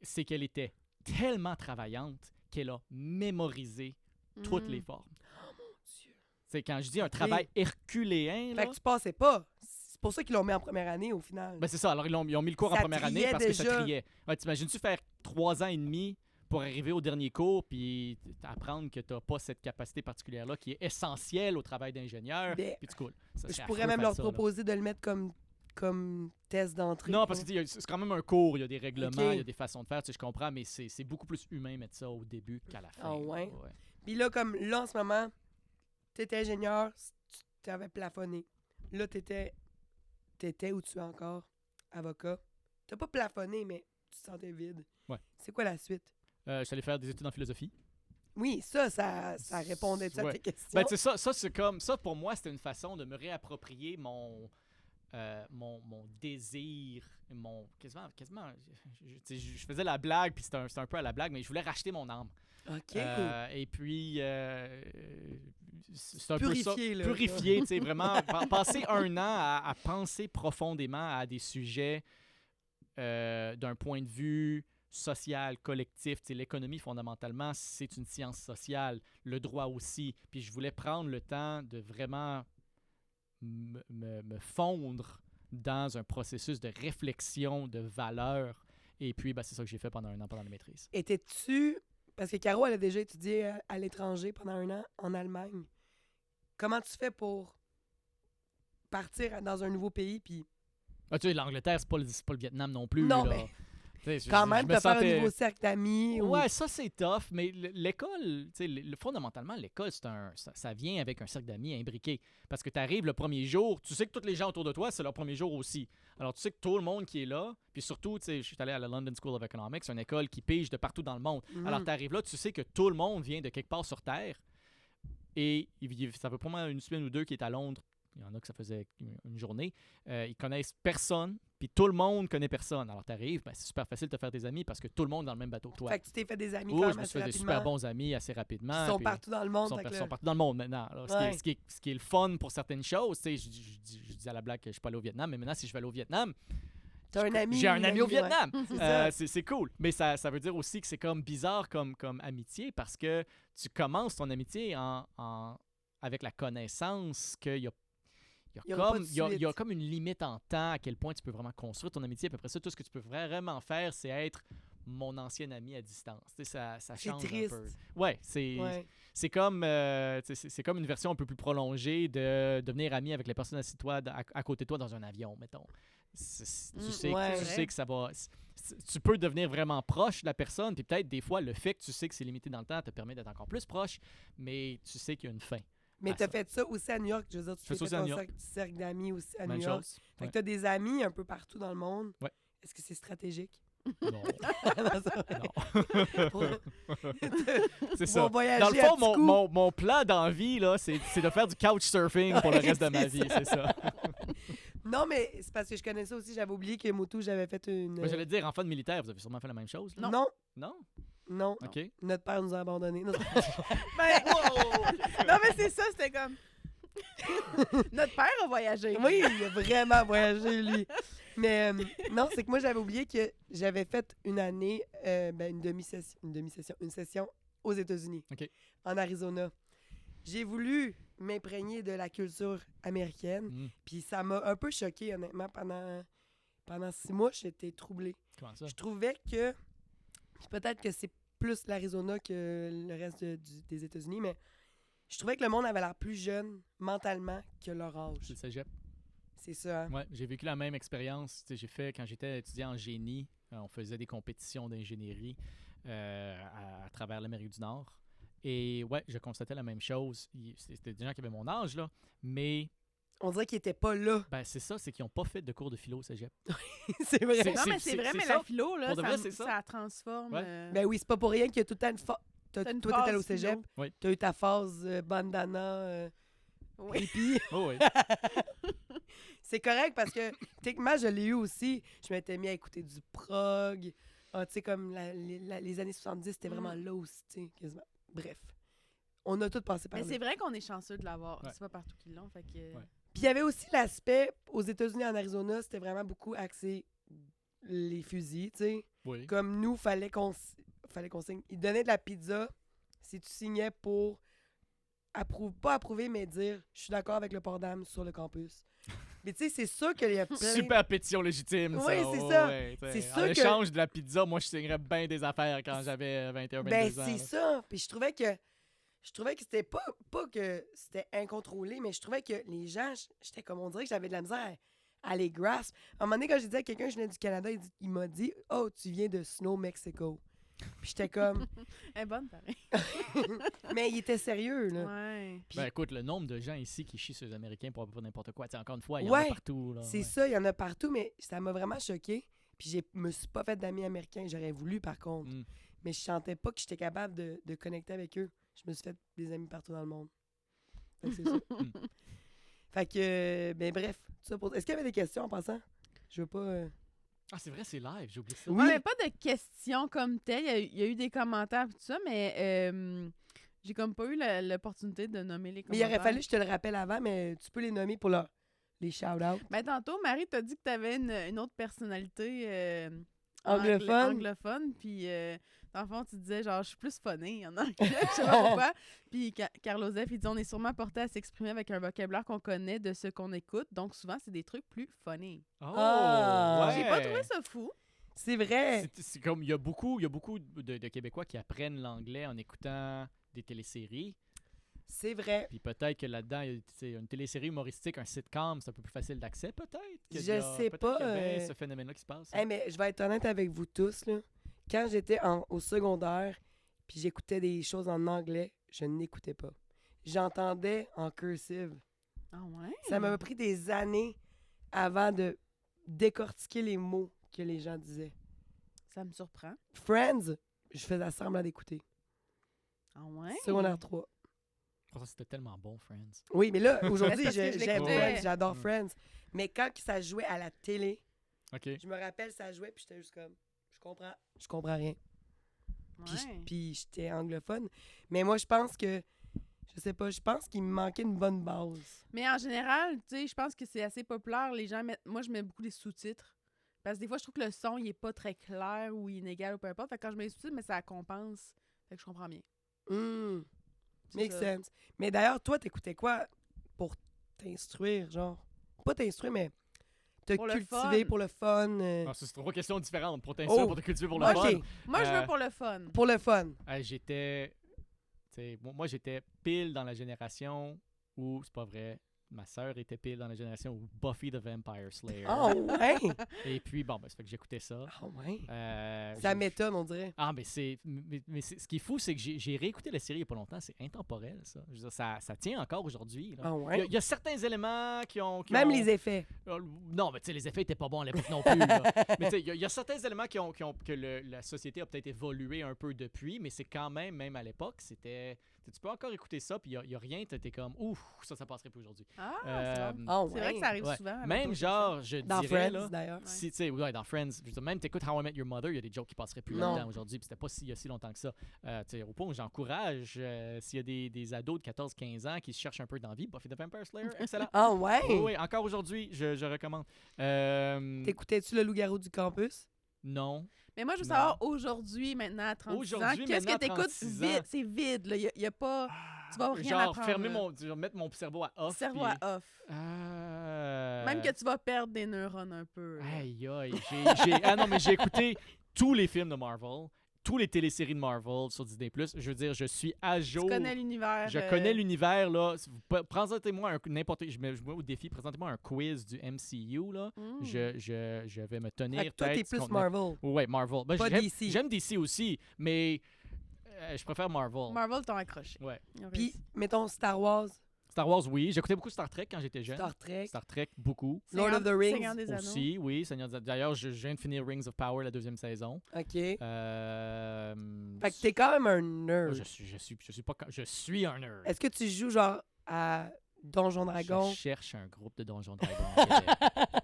c'est qu'elle était tellement travaillante qu'elle a mémorisé toutes les formes. Oh mon Dieu. C'est quand je dis un travail herculéen. Là, fait que tu passais pas. C'est pour ça qu'ils l'ont mis en première année, au final. Ben c'est ça. Alors, ils ont mis le cours en première année parce que ça criait. Ouais, t'imagines-tu faire 3 ans et demi pour arriver au dernier cours puis apprendre que tu n'as pas cette capacité particulière-là qui est essentielle au travail d'ingénieur, Ben, puis tu coules. Je pourrais même leur proposer de le mettre comme test d'entrée. Non, parce que c'est quand même un cours, il y a des règlements, Ok. il y a des façons de faire, je comprends, mais c'est beaucoup plus humain mettre ça au début qu'à la fin. Ah ouais? Puis là, comme là, en ce moment, t'étais ingénieur, tu avais plafonné. Là, t'étais ou tu es encore avocat. T'as pas plafonné, mais tu te sentais vide. Ouais. C'est quoi la suite? Je suis allé faire des études en philosophie. Oui, ça répondait à Ouais. tes questions. Ben, tu sais, ça c'est comme... Ça, pour moi, c'était une façon de me réapproprier mon désir, quasiment je faisais la blague, puis c'était un peu à la blague, mais je voulais racheter mon âme. OK. Et puis, c'est un Purifier, peu là. ça. Purifier, tu sais, vraiment. Passer un an à penser profondément à des sujets d'un point de vue social, collectif. Tu sais, l'économie, fondamentalement, c'est une science sociale. Le droit aussi. Puis je voulais prendre le temps de vraiment me fondre dans un processus de réflexion, de valeurs. Et puis, c'est ça que j'ai fait pendant un an, pendant la maîtrise. Étais-tu... Parce que Caro, elle a déjà étudié à l'étranger pendant un an, en Allemagne. Comment tu fais pour partir dans un nouveau pays, puis... Ah, tu sais, l'Angleterre, c'est pas le Vietnam non plus. Non, là. mais Tu sais, quand même, me te faire un sentais- nouveau cercle d'amis. ou- Ouais, ça c'est tough, mais l'école, tu sais, fondamentalement, l'école, ça vient avec un cercle d'amis imbriqué. Parce que tu arrives le premier jour, tu sais que tous les gens autour de toi, c'est leur premier jour aussi. Alors, tu sais que tout le monde qui est là, puis surtout, tu sais, je suis allé à la London School of Economics, c'est une école qui pige de partout dans le monde. Mhm. Alors, tu arrives là, tu sais que tout le monde vient de quelque part sur Terre. Et ça fait probablement une semaine ou deux qu'il est à Londres. Il y en a que ça faisait une journée. Ils connaissent personne, puis tout le monde connaît personne. Alors, tu arrives, c'est super facile de te faire des amis parce que tout le monde est dans le même bateau que toi. Fait que tu t'es fait des amis Oui, quand je même me suis assez fait des rapidement. super bons amis assez rapidement. Ils sont puis partout dans le monde. Ils fait que sont là- partout dans le monde maintenant. Alors, Ouais. ce qui est le fun pour certaines choses, tu sais, je dis à la blague que je ne suis pas allé au Vietnam, mais maintenant, si je vais aller au Vietnam, T'as un ami. j'ai un ami au ouais. Vietnam. C'est ça. C'est cool. Mais ça veut dire aussi que c'est comme bizarre comme amitié parce que tu commences ton amitié avec la connaissance qu'il y a Il y aura pas de il y a suite. comme une limite en temps à quel point tu peux vraiment construire ton amitié. Puis après ça, tout ce que tu peux vraiment faire, c'est être mon ancien ami à distance. Tu sais, ça C'est change triste. un peu. Ouais, c'est Ouais. c'est comme, tu sais, c'est comme une version un peu plus prolongée de devenir ami avec les personnes assises à côté de toi dans un avion, mettons. Tu sais, ouais. tu sais que ça va... Tu peux devenir vraiment proche de la personne, puis peut-être des fois, le fait que tu sais que c'est limité dans le temps te permet d'être encore plus proche, mais tu sais qu'il y a une fin. Mais à t'as ça. fait ça aussi à New York. Je veux dire, tu fais fais ça aussi à ton New York. cercle d'amis aussi à Même New York. chose. Fait Ouais. que t'as des amis un peu partout dans le monde. Ouais. Est-ce que c'est stratégique? Non. Non, c'est vrai. Non. Pour- C'est Pour ça. voyager Dans le à fond, petits coups. mon plan d'envie, là, c'est de faire du couchsurfing pour le Ouais, reste de ma c'est vie, ça. c'est ça. Non, mais c'est parce que je connais ça aussi. J'avais oublié que Moutou, j'avais fait une... Moi, j'allais te dire, enfant de militaire, vous avez sûrement fait la même chose, là? Non, Non? non. OK. Notre père nous a abandonnés. Non, Ben, non, mais c'est ça, c'était comme. Notre père a voyagé. oui, il a vraiment voyagé, lui. Mais non, c'est que moi, j'avais oublié que j'avais fait une année, une session aux États-Unis, OK. en Arizona. J'ai voulu m'imprégner de la culture américaine, Mm. puis ça m'a un peu choqué honnêtement, pendant 6 mois, j'étais troublée. Comment ça? Je trouvais que, puis peut-être que c'est plus l'Arizona que le reste des États-Unis, mais je trouvais que le monde avait l'air plus jeune mentalement que leur âge. C'est le cégep. C'est ça. Hein? Ouais, j'ai vécu la même expérience. Tu sais, j'ai fait, quand j'étais étudiant en génie, on faisait des compétitions d'ingénierie à travers l'Amérique du Nord. Et ouais, je constatais la même chose. C'était des gens qui avaient mon âge, là, mais On dirait qu'ils étaient pas là. c'est ça, c'est qu'ils n'ont pas fait de cours de philo au cégep. C'est vrai. C'est- Non, mais c'est vrai, mais ça. la philo, là, Pour de vrai, c'est ça. ça transforme. Ouais. Ben oui, c'est pas pour rien qu'il y a tout le temps une phase. Toi, T'as une t'es allé au phase cégep. philo. Oui. T'as eu ta phase bandana, Oui. hippie. Oh oui. C'est correct parce que, techniquement, je l'ai eu aussi. Je m'étais mis à écouter du prog. Ah, tu sais, comme les années 70, c'était vraiment là aussi, tu sais, quasiment. Bref. On a tout passé par Mais là. c'est vrai qu'on est chanceux de l'avoir. Ouais. C'est pas partout qu'ils l'ont. Fait que... Ouais. Puis il y avait aussi l'aspect, aux États-Unis, en Arizona, c'était vraiment beaucoup axé les fusils, tu sais. Oui. Comme nous, fallait qu'on signe. Ils donnaient de la pizza si tu signais pour pas approuver, mais dire « Je suis d'accord avec le port d'armes sur le campus ». Mais tu sais, c'est sûr qu'il y a plein... Super pétition légitime, ça. Oui, c'est ça. t'sais, C'est en sûr que- échange de la pizza, moi, je signerais bien des affaires quand j'avais 21, 22 Ben, ans. c'est là. ça. Puis je trouvais que c'était pas que c'était incontrôlé, mais je trouvais que les gens, j'étais comme, on dirait que j'avais de la misère à les grasp. À un moment donné, quand j'ai dit à quelqu'un que je venais du Canada, il m'a dit « Oh, tu viens de Snow, Mexico. » Puis j'étais comme... Elle est bonne, pareil. Mais il était sérieux, là. Ouais. Puis- Ben écoute, le nombre de gens ici qui chient sur les Américains pour à peu près n'importe quoi, t'sais, encore une fois, il y en a Ouais, partout. Là, C'est ouais. ça, il y en a partout, mais ça m'a vraiment choqué. Puis je me suis pas fait d'amis américains. J'aurais voulu, par contre. Mm. Mais je sentais pas que j'étais capable de connecter avec eux. Je me suis fait des amis partout dans le monde. Fait que c'est ça. Fait que, ben bref. tout ça pour... Est-ce qu'il y avait des questions en passant? Je veux pas... Ah, c'est vrai, c'est live, j'ai oublié ça. Oui. On n'avait pas de questions comme telles. Il y a eu des commentaires et tout ça, mais j'ai comme pas eu l'opportunité de nommer les Mais il commentaires. aurait fallu que je te le rappelle avant, mais tu peux les nommer pour les shout-outs. Ben, tantôt, Marie t'a dit que t'avais une autre personnalité Anglophone. anglophone, puis dans le fond, tu disais genre, je suis plus funny en anglais, je sais pas pourquoi. Puis Carlos F, il dit, on est sûrement porté à s'exprimer avec un vocabulaire qu'on connaît de ce qu'on écoute, donc souvent, c'est des trucs plus funny. Oh, Ah. ouais. J'ai pas trouvé ça fou. C'est vrai. C'est comme, il y a beaucoup de Québécois qui apprennent l'anglais en écoutant des téléséries. C'est vrai. Puis peut-être que là-dedans, il y a, t'sais, une télésérie humoristique, un sitcom, c'est un peu plus facile d'accès, peut-être. Je sais pas, Peut-être qu'il y a bien ce phénomène-là qui se passe. Hey, mais je vais être honnête avec vous tous, là. Quand j'étais au secondaire, puis j'écoutais des choses en anglais, je n'écoutais pas. J'entendais en cursive. Ah ouais? Ça m'a pris des années avant de décortiquer les mots que les gens disaient. Ça me surprend. Friends, je faisais semblant d'écouter. Ah ouais? Secondaire 3. Pourtant, c'était tellement bon, Friends. Oui, mais là, aujourd'hui, Parce que je j'aime l'écoutais. Friends, j'adore Mm. Friends. Mais quand que ça jouait à la télé, OK. je me rappelle, ça jouait, puis j'étais juste comme, je comprends rien. Ouais. Puis j'étais anglophone. Mais moi, je pense que, je sais pas, je pense qu'il me manquait une bonne base. Mais en général, tu sais, je pense que c'est assez populaire. Les gens mettent... Moi, je mets beaucoup des sous-titres. Parce que des fois, je trouve que le son, il est pas très clair ou inégal ou peu importe. Fait que quand je mets les sous-titres, mais ça compense. Fait que je comprends bien. C'est Make ça. sense. Mais d'ailleurs, toi, t'écoutais quoi pour t'instruire, genre? Pas t'instruire, mais te Pour le cultiver fun. pour le fun. Ah, ça, c'est trois questions différentes. Pour t'instruire, Oh. pour te cultiver, pour le OK, fun. Moi, je Euh, veux pour le fun. pour le fun. J'étais. T'sais, moi, j'étais pile dans la génération où, c'est pas vrai, ma sœur était pile dans la génération où Buffy the Vampire Slayer. Oh, ouais! Et puis, bon, ben, ça fait que j'écoutais ça. Oh, ouais. Ça Ça m'étonne, on dirait. Ah, mais ce qui est fou, c'est que j'ai réécouté la série il n'y a pas longtemps. C'est intemporel, ça. Je veux dire, ça tient encore aujourd'hui. Là. Ah, Il ouais. y a certains éléments qui ont. Même les effets. Non, mais tu sais, les effets n'étaient pas bons à l'époque non plus. là. Mais tu sais, il y a certains éléments que la société a peut-être évolué un peu depuis, mais c'est quand même à l'époque, c'était. Tu peux encore écouter ça, puis il n'y a rien, tu étais comme, ouf, ça passerait plus aujourd'hui. Ah, c'est bon. Oh, C'est vrai que ça arrive Ouais. souvent. avec Même d'autres genre, je Dans dirais, Friends, là, d'ailleurs. si, tu sais, ouais, dans Friends, je veux dire, même t'écoutes How I Met Your Mother, il y a des jokes qui passeraient plus Non. là-dedans aujourd'hui, puis c'était pas il y a si longtemps que ça. Tu sais, au point où j'encourage, s'il y a des ados de 14-15 ans qui se cherchent un peu d'envie, Buffy the Vampire Slayer, excellent. Ah, ouais. Oui, oui, encore aujourd'hui, je recommande. T'écoutais-tu le loup-garou du campus? Non. Mais moi, je veux Non. savoir aujourd'hui, maintenant, à 36 ans, Aujourd'hui, qu'est-ce que maintenant, à t'écoutes 36 vide? ans. C'est vide, là. Il y a pas... Tu vas rien Genre, apprendre. fermer là. mon. Je vais mettre mon cerveau à off. Cerveau puis- à off. Même que tu vas perdre des neurones un peu. là. Aïe, aïe. Ah non, mais j'ai écouté tous les films de Marvel, tous les téléséries de Marvel sur Disney+. Je veux dire, je suis à jour. Tu connais l'univers. Je connais l'univers, là. Présentez-moi n'importe... Je mets au défi, présentez-moi un quiz du MCU, là. Mm. Je vais me tenir Fait que toi, tête t'es ce plus qu'on a- Marvel. Ouais, Marvel. Ben, Pas j'aime- DC. J'aime DC aussi, mais je préfère Marvel. Marvel t'ont accroché. Ouais. Ils ont Puis, réussi. mettons Star Wars, Star Wars, oui. J'écoutais beaucoup Star Trek quand j'étais jeune. Star Trek. Star Trek, beaucoup. Lord of the Rings Seigneur des Anneaux. Aussi, oui. D'ailleurs, je viens de finir Rings of Power, la deuxième saison. OK. Fait Euh, que t'es quand même un nerd. je suis un nerd. Est-ce que tu joues genre à Donjon Dragon? Je cherche un groupe de Donjons Dragons. au Québec.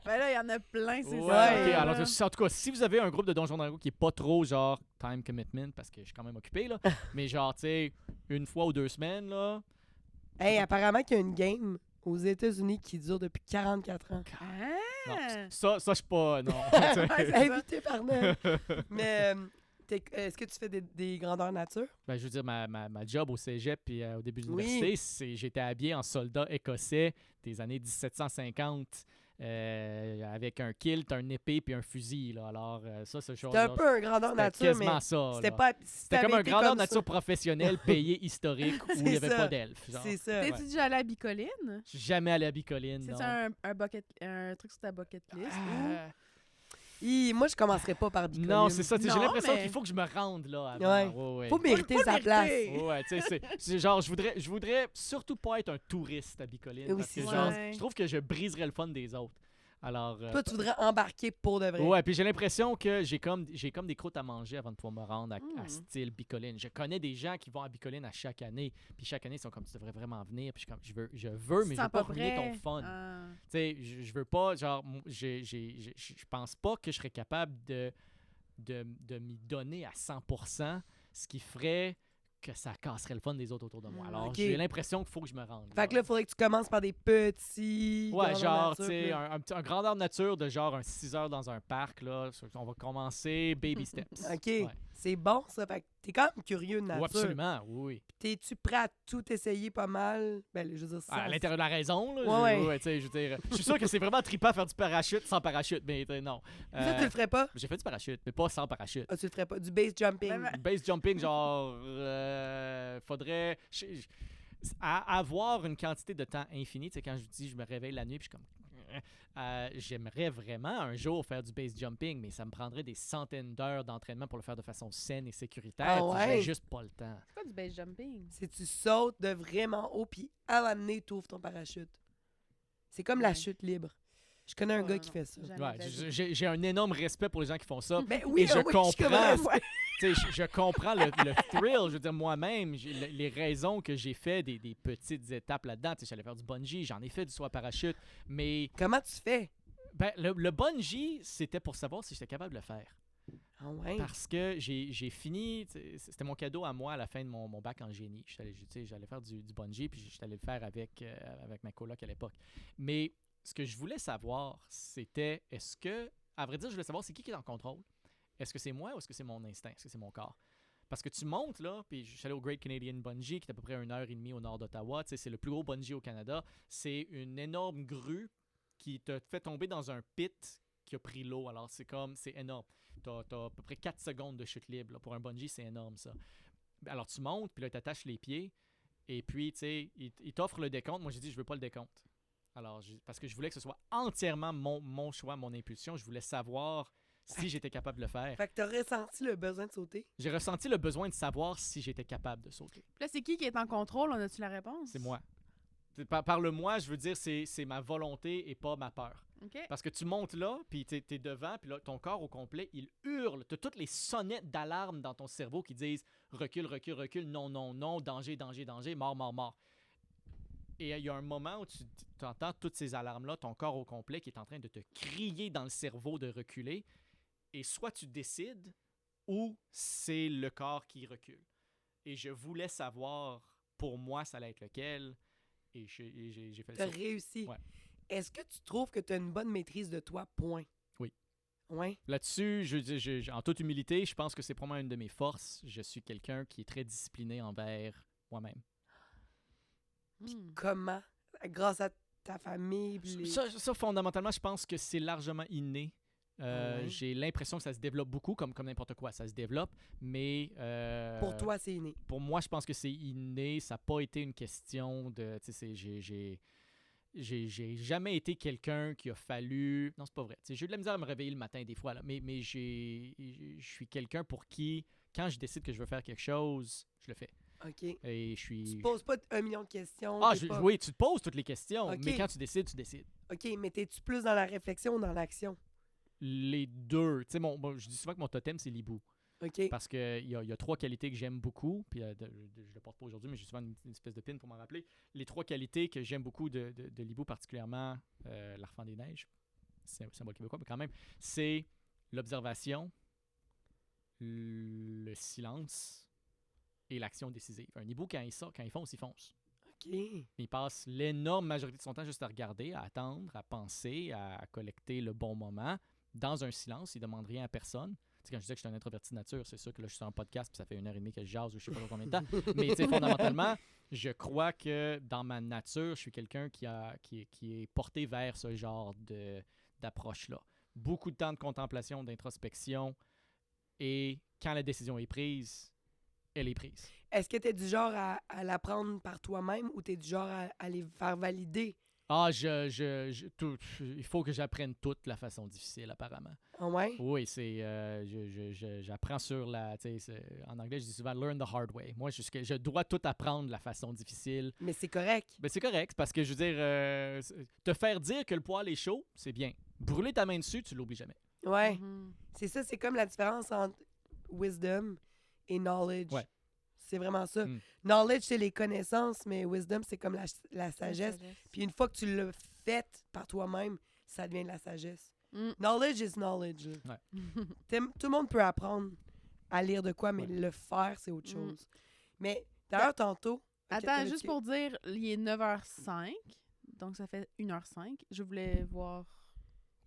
Ben là, il y en a plein, c'est Ouais, ça. ok, là. alors, en tout cas, si vous avez un groupe de Donjons Dragons qui est pas trop genre time commitment, parce que je suis quand même occupé, là, mais genre, tu sais, une fois ou 2 semaines, là. Hey, apparemment qu'il y a une game aux États-Unis qui dure depuis 44 ans. Non, Ah! ça, je suis pas. Non. Ouais, c'est ça. Invité par Ned. Mais est-ce que tu fais des grandeurs nature? Ben, je veux dire, ma job au cégep puis au début de Oui. l'université, j'étais habillé en soldat écossais des années 1750 avec un kilt, un épée puis un fusil. Là. Alors, ça, c'est C'était un peu un grandeur c'était nature, mais quasiment ça. c'était là. pas... C'était comme un grandeur nature nature professionnel payé historique où il n'y C'est avait ça. pas d'elfes. genre. C'est ça. T'es-tu déjà allé à Bicoline? Je suis jamais allé à Bicoline, C'est non. un truc sur ta bucket list? Moi, je commencerais pas par Bicoline. Non, c'est ça. J'ai Non, l'impression mais- qu'il faut que je me rende là avant. Ouais. Ouais. Faut mériter Faut le sa place. mériter. Ouais, tu sais, c'est genre, je voudrais surtout pas être un touriste à Bicoline. Oui, Parce c'est que ça. genre, Ouais. je trouve que je briserais le fun des autres. Alors, Toi, tu voudrais embarquer pour de vrai. ouais, puis j'ai l'impression que j'ai comme des croûtes à manger avant de pouvoir me rendre à style Bicoline. Je connais des gens qui vont à Bicoline à chaque année, puis chaque année ils sont comme tu devrais vraiment venir, puis je suis comme je veux, mais je veux pas ruiner ton fun. Tu sais, je veux pas, genre, je pense pas que je serais capable de m'y donner à 100%, ce qui ferait que ça casserait le fun des autres autour de moi. Alors, ok. j'ai l'impression qu'il faut que je me rende. Fait que là, il faudrait que tu commences par des petits. Ouais, grandeurs genre, nature, tu sais, là. un grandeur nature de genre un 6 heures dans un parc, là. On va commencer baby steps. OK. Ouais. C'est bon, ça. Fait que t'es quand même curieux de nature. Ouais, absolument, oui. T'es-tu prêt à tout essayer pas mal? Ben, je veux dire, ça. À l'intérieur de la raison, là. Ouais. Tu sais, je veux dire, je suis sûr que c'est vraiment trippant faire du parachute sans parachute, mais non. Ça, tu le ferais pas? J'ai fait du parachute, mais pas sans parachute. Ah, tu le ferais pas? Du base jumping. Ben, Base jumping, genre, faudrait avoir une quantité de temps infini. Tu sais, quand je dis je me réveille la nuit, puis je suis comme. J'aimerais vraiment un jour faire du base jumping, mais ça me prendrait des centaines d'heures d'entraînement pour le faire de façon saine et sécuritaire. Ah puis ouais? j'ai juste pas le temps. C'est quoi du base jumping? C'est tu sautes de vraiment haut, puis à l'amener, tu ouvres ton parachute. C'est comme la Ouais. chute libre. Je connais un Ouais, gars non, qui fait ça. jamais Ouais, de la vie. j'ai un énorme respect pour les gens qui font ça. Ben oui, Et je oui, suis comme, comprends. ouais. Tu sais, je comprends le thrill. Je veux dire, moi-même, les raisons que j'ai fait des petites étapes là-dedans. Tu sais, j'allais faire du bungee, j'en ai fait du saut à parachute. Mais Comment tu fais? ben, le bungee, c'était pour savoir si j'étais capable de le faire. Ah ouais? Parce que j'ai fini, c'était mon cadeau à moi à la fin de mon bac en génie. J'allais faire du bungee, puis j'étais allé le faire avec ma coloc à l'époque. Mais ce que je voulais savoir, c'était à vrai dire, je voulais savoir c'est qui est en contrôle. Est-ce que c'est moi ou est-ce que c'est mon instinct? Est-ce que c'est mon corps? Parce que tu montes là, puis je suis allé au Great Canadian Bungee, qui est à peu près 1h30 au nord d'Ottawa. Tu sais, c'est le plus gros bungee au Canada. C'est une énorme grue qui te fait tomber dans un pit qui a pris l'eau. Alors, c'est énorme. T'as à peu près 4 secondes de chute libre. Là. Pour un bungee, c'est énorme, ça. Alors, tu montes, puis là, tu attaches les pieds, et puis, tu sais, il t'offre le décompte. Moi, j'ai dit, je veux pas le décompte. Alors, parce que je voulais que ce soit entièrement mon choix, mon impulsion. Je voulais savoir si j'étais capable de le faire. Fait que t'as ressenti le besoin de sauter? J'ai ressenti le besoin de savoir si j'étais capable de sauter. Puis là, c'est qui est en contrôle? On a-tu la réponse? C'est moi. Par le moi, je veux dire, c'est ma volonté et pas ma peur. OK. Parce que tu montes là, puis t'es devant, puis là, ton corps au complet, il hurle. T'as toutes les sonnettes d'alarme dans ton cerveau qui disent « Recule, recule, recule, non, non, non, danger, danger, danger, mort, mort, mort ». Et il y a un moment où tu entends toutes ces alarmes-là, ton corps au complet qui est en train de te crier dans le cerveau de reculer. Et soit tu décides, ou c'est le corps qui recule. Et je voulais savoir, pour moi, ça allait être lequel. Et j'ai fait le T'as saut. réussi. Ouais. Est-ce que tu trouves que t'as une bonne maîtrise de toi? Point. Oui. Ouais. Là-dessus, en toute humilité, je pense que c'est probablement une de mes forces. Je suis quelqu'un qui est très discipliné envers moi-même. Comment? Grâce à ta famille? Puis les- Ça, fondamentalement, je pense que c'est largement inné. Ouais. J'ai l'impression que ça se développe beaucoup, comme n'importe quoi, ça se développe, mais... Pour toi, c'est inné. Pour moi, je pense que c'est inné. Ça n'a pas été une question de... Tu sais, j'ai jamais été quelqu'un qui a fallu... Non, c'est pas vrai. Tu sais, j'ai eu de la misère à me réveiller le matin des fois, là, mais je suis quelqu'un pour qui, quand je décide que je veux faire quelque chose, je le fais. OK. Et je suis... Tu te poses pas 1 million de questions. Ah, t'es pas- oui, tu te poses toutes les questions, Ok. mais quand tu décides, tu décides. OK, mais t'es-tu plus dans la réflexion ou dans l'action? Les deux. Tu sais, je dis souvent que mon totem, c'est l'hibou. OK. Parce qu'il y a 3 qualités que j'aime beaucoup. Puis je ne le porte pas aujourd'hui, mais j'ai souvent une espèce de pin pour m'en rappeler. Les 3 qualités que j'aime beaucoup de l'hibou, particulièrement l'Arfan des Neiges, c'est un symbole québécois, mais quand même, c'est l'observation, le silence et l'action décisive. Un hibou, quand il fonce, il fonce. OK. Il passe l'énorme majorité de son temps juste à regarder, à attendre, à penser, à collecter le bon moment. Dans un silence, il ne demande rien à personne. Tu quand je disais que je suis un introverti de nature, c'est sûr que là, je suis sur un podcast puis ça fait 1h30 que je jase ou je sais pas combien de temps. Mais fondamentalement, je crois que dans ma nature, je suis quelqu'un qui est porté vers ce genre d'approche-là. Beaucoup de temps de contemplation, d'introspection, et quand la décision est prise, elle est prise. Est-ce que tu es du genre à l'apprendre par toi-même ou tu es du genre à les faire valider? Ah, il faut que j'apprenne toute la façon difficile, apparemment. Ah ouais? Oui, j'apprends sur en anglais, je dis souvent « learn the hard way ». Moi, je dois tout apprendre de la façon difficile. Mais c'est correct. Ben, c'est correct, parce que, je veux dire, te faire dire que le poêle est chaud, c'est bien. Brûler ta main dessus, tu l'oublies jamais. Ouais. Mhm. C'est ça, c'est comme la différence entre wisdom et knowledge. Ouais. C'est vraiment ça. Mm. Knowledge, c'est les connaissances, mais wisdom, c'est comme la sagesse. Puis une fois que tu l'as fait par toi-même, ça devient de la sagesse. Mm. Knowledge is knowledge. Ouais. Tout le monde peut apprendre à lire de quoi, mais Ouais. le faire, c'est autre Mm. chose. Mais d'ailleurs, tantôt... Attends, juste pour dire, il est 9h05, donc ça fait 1h05. Je voulais voir...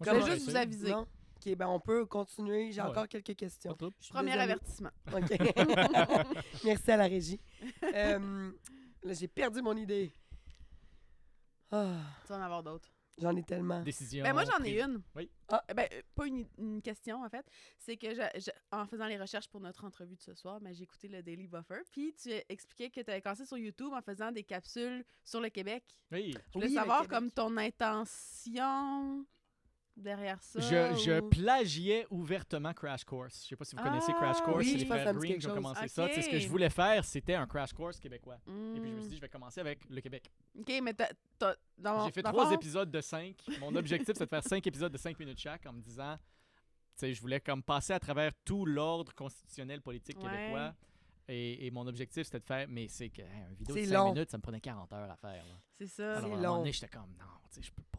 Je Comment voulais juste vous aviser. Non? OK, ben on peut continuer. J'ai Ah ouais. encore quelques questions. Pas trop. Je suis Premier désolée. avertissement. OK. Merci à la régie. Là, j'ai perdu mon idée. Ah, Tu vas en avoir d'autres. j'en ai tellement. Décision Ben moi, j'en ai prise. une. Oui. Pas une question, en fait. C'est que, en faisant les recherches pour notre entrevue de ce soir, j'ai écouté le Daily Buffer. Puis, tu expliquais que tu avais commencé sur YouTube en faisant des capsules sur le Québec. Oui. Je voulais Oui, le savoir Québec. comme ton intention derrière ça. Je ou- plagiais ouvertement Crash Course. Je sais pas si vous connaissez Crash Ah, Course, oui, c'est je les pense que ça frères me dit Green quelque qui ont chose. commencé ça. Tu sais, ce que Ok. je voulais faire, c'était un Crash Course québécois. Et puis je me suis dit, Mm. je vais commencer avec le Québec. OK, mais dans J'ai fait dans 3 le fond- épisodes de 5. Mon objectif, c'est de faire 5 épisodes de 5 minutes chaque en me disant, tu sais, je voulais comme passer à travers tout l'ordre constitutionnel politique Ouais. québécois. Et mon objectif, c'était de faire, mais c'est que une vidéo de C'est 5 long. minutes, ça me prenait 40 heures à faire. Là. C'est ça. Alors, à un long. moment donné, j'étais comme, non, tu sais, je peux pas.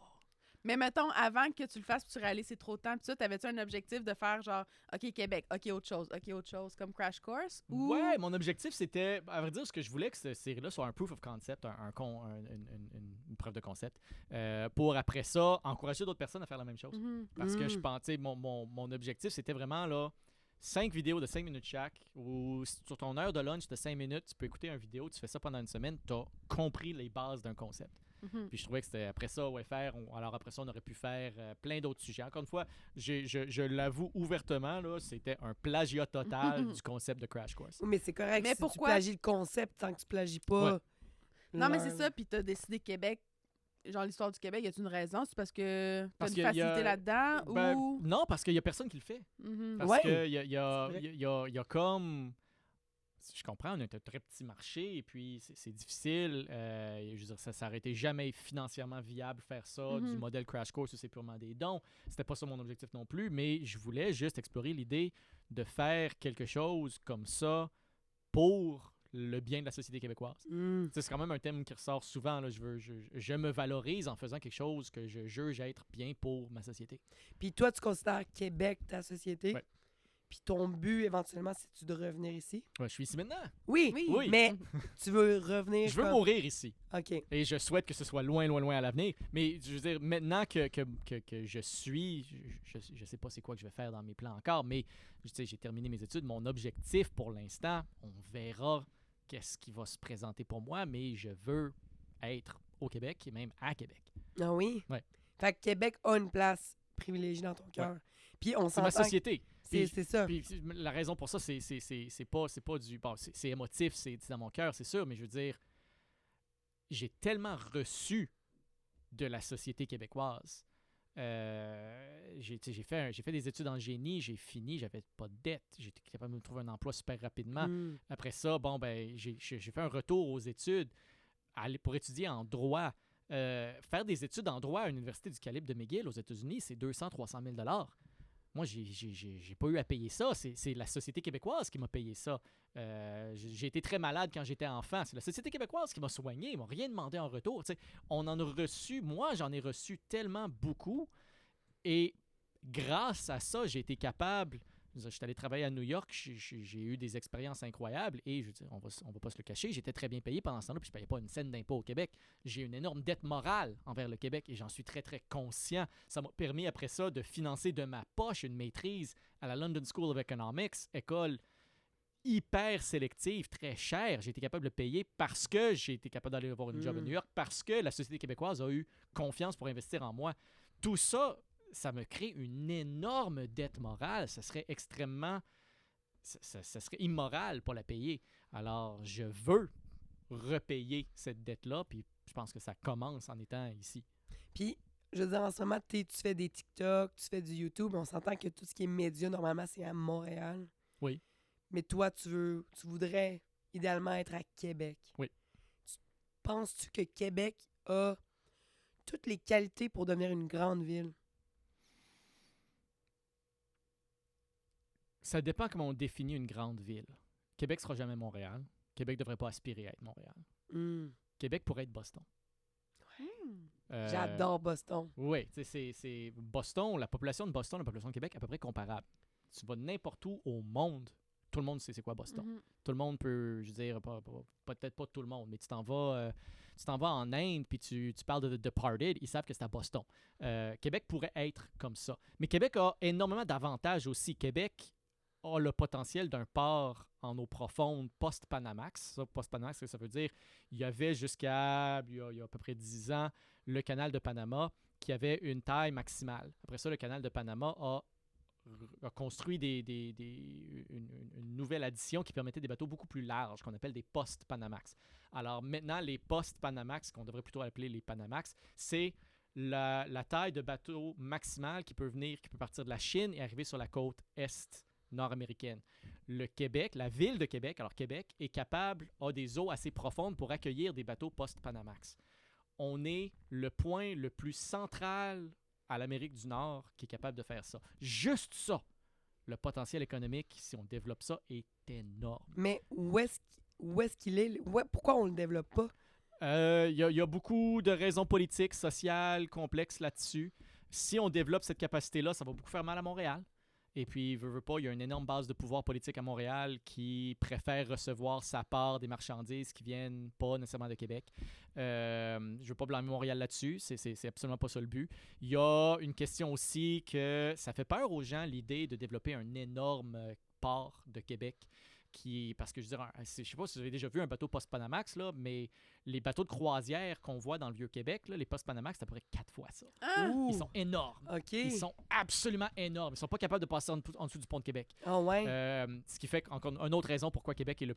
Mais mettons, avant que tu le fasses, puis tu réalises c'est trop de temps, puis ça, t'avais-tu un objectif de faire genre, OK, Québec, OK, autre chose, comme Crash Course? Ou... Ouais, mon objectif, c'était, à vrai dire, ce que je voulais que cette série-là soit un proof of concept, une preuve de concept, pour après ça, encourager d'autres personnes à faire la même chose. Mhm. Parce que je Mm. pensais, mon objectif, c'était vraiment là, 5 vidéos de 5 minutes chaque, ou sur ton heure de lunch de 5 minutes, tu peux écouter une vidéo, tu fais ça pendant une semaine, tu as compris les bases d'un concept. Mhm. Puis je trouvais que c'était après ça, alors après ça, on aurait pu faire plein d'autres sujets. Encore une fois, je l'avoue ouvertement, là, c'était un plagiat total du concept de Crash Course. Mais c'est correct Mais si pourquoi- tu plagies le concept tant que tu plagies pas. Ouais. Non, mais c'est leur- ça, puis t'as décidé Québec, genre l'histoire du Québec, y a-tu une raison? C'est parce que t'as Parce une qu'il y a- facilité là-dedans? Ben, ou... non, parce qu'il y a personne qui le fait. Mhm. Parce Ouais, que il y a, c'est vrai. y a comme... Je comprends, on est un très petit marché et puis c'est difficile. Je veux dire, ça aurait été jamais financièrement viable faire ça du Mhm. modèle Crash Course où c'est purement des dons. C'était pas ça mon objectif non plus, mais je voulais juste explorer l'idée de faire quelque chose comme ça pour le bien de la société québécoise. Mm. Tu sais, c'est quand même un thème qui ressort souvent. Là. Je me valorise en faisant quelque chose que je juge être bien pour ma société. Puis toi, tu considères Québec ta société. Ouais. Puis ton but, éventuellement, c'est-tu de revenir ici? Ouais, je suis ici maintenant. Oui, Oui. Oui. mais tu veux revenir Je veux comme- mourir ici. OK. Et je souhaite que ce soit loin, loin, loin à l'avenir. Mais je veux dire, maintenant que je suis, je sais pas c'est quoi que je vais faire dans mes plans encore, mais tu sais, j'ai terminé mes études. Mon objectif pour l'instant, on verra qu'est-ce qui va se présenter pour moi, mais je veux être au Québec et même à Québec. Ah oui? Ouais. Fait que Québec a une place privilégiée dans ton cœur. Puis on C'est ma s'entend que société. c'est ça. Puis la raison pour ça, c'est pas du... Bon, c'est émotif, c'est dans mon cœur, c'est sûr, mais je veux dire, j'ai tellement reçu de la société québécoise. J'ai fait des études en génie, j'ai fini, j'avais pas de dette, j'étais capable de me trouver un emploi super rapidement. Mm. Après ça, bon, ben, j'ai fait un retour aux études pour étudier en droit. Faire des études en droit à l'Université du calibre de McGill aux États-Unis, c'est 200-300 000 $. Moi, j'ai pas eu à payer ça. C'est la société québécoise qui m'a payé ça. J'ai été très malade quand j'étais enfant. C'est la société québécoise qui m'a soigné. Ils m'ont rien demandé en retour. T'sais, on en a reçu, moi, j'en ai reçu tellement beaucoup. Et grâce à ça, j'ai été capable Je suis allé travailler à New York, j'ai eu des expériences incroyables et je veux dire, on va pas se le cacher, j'étais très bien payé pendant ce temps-là, puis je payais pas une scène d'impôt au Québec. J'ai une énorme dette morale envers le Québec et j'en suis très, très conscient. Ça m'a permis après ça de financer de ma poche une maîtrise à la London School of Economics, école hyper sélective, très chère. J'ai été capable de le payer parce que j'ai été capable d'aller avoir une job à New York, parce que la société québécoise a eu confiance pour investir en moi. Tout ça, ça me crée une énorme dette morale. Ça serait extrêmement... Ça serait immoral pour la payer. Alors, je veux repayer cette dette-là, puis je pense que ça commence en étant ici. Puis, je veux dire, en ce moment, tu fais des TikTok, tu fais du YouTube, on s'entend que tout ce qui est média, normalement, c'est à Montréal. Oui. Mais toi, tu voudrais idéalement être à Québec. Oui. Penses-tu que Québec a toutes les qualités pour devenir une grande ville? Ça dépend comment on définit une grande ville. Québec sera jamais Montréal. Québec devrait pas aspirer à être Montréal. Québec pourrait être Boston. J'adore Boston. Oui, c'est Boston, la population de Boston, la population de Québec, à peu près comparable. Tu vas n'importe où au monde, tout le monde sait c'est quoi Boston. Tout le monde peut, je veux dire, peut-être pas tout le monde, mais tu t'en vas en Inde puis tu parles de The Departed, ils savent que c'est à Boston. Québec pourrait être comme ça. Mais Québec a énormément d'avantages aussi. Québec a le potentiel d'un port en eau profonde post-Panamax. Post-Panamax, ce que ça veut dire? Il y avait jusqu'à, il y a à peu près 10 ans, le canal de Panama qui avait une taille maximale. Après ça, le canal de Panama a construit une nouvelle addition qui permettait des bateaux beaucoup plus larges, qu'on appelle des post-Panamax. Alors maintenant, les post-Panamax, qu'on devrait plutôt appeler les Panamax, c'est la taille de bateau maximale qui peut partir de la Chine et arriver sur la côte est nord-américaine. Le Québec, la ville de Québec, alors Québec, a des eaux assez profondes pour accueillir des bateaux post-Panamax. On est le point le plus central à l'Amérique du Nord qui est capable de faire ça. Juste ça, le potentiel économique, si on développe ça, est énorme. Mais où est-ce qu'il est? Pourquoi on le développe pas? Il y a beaucoup de raisons politiques, sociales, complexes là-dessus. Si on développe cette capacité-là, ça va beaucoup faire mal à Montréal. Et puis, veut pas, il y a une énorme base de pouvoir politique à Montréal qui préfère recevoir sa part des marchandises qui viennent pas nécessairement de Québec. Je veux pas blâmer Montréal là-dessus, c'est absolument pas ça le but. Il y a une question aussi que ça fait peur aux gens, l'idée de développer un énorme port de Québec. Parce que je veux dire, je sais pas si vous avez déjà vu un bateau post-Panamax, là, mais les bateaux de croisière qu'on voit dans le Vieux-Québec, là, les post-Panamax, c'est à peu près 4 fois ça. Ils sont énormes. Okay. Ils sont absolument énormes. Ils sont pas capables de passer en dessous du pont de Québec. Ouais. Ce qui fait encore une autre raison pourquoi Québec est le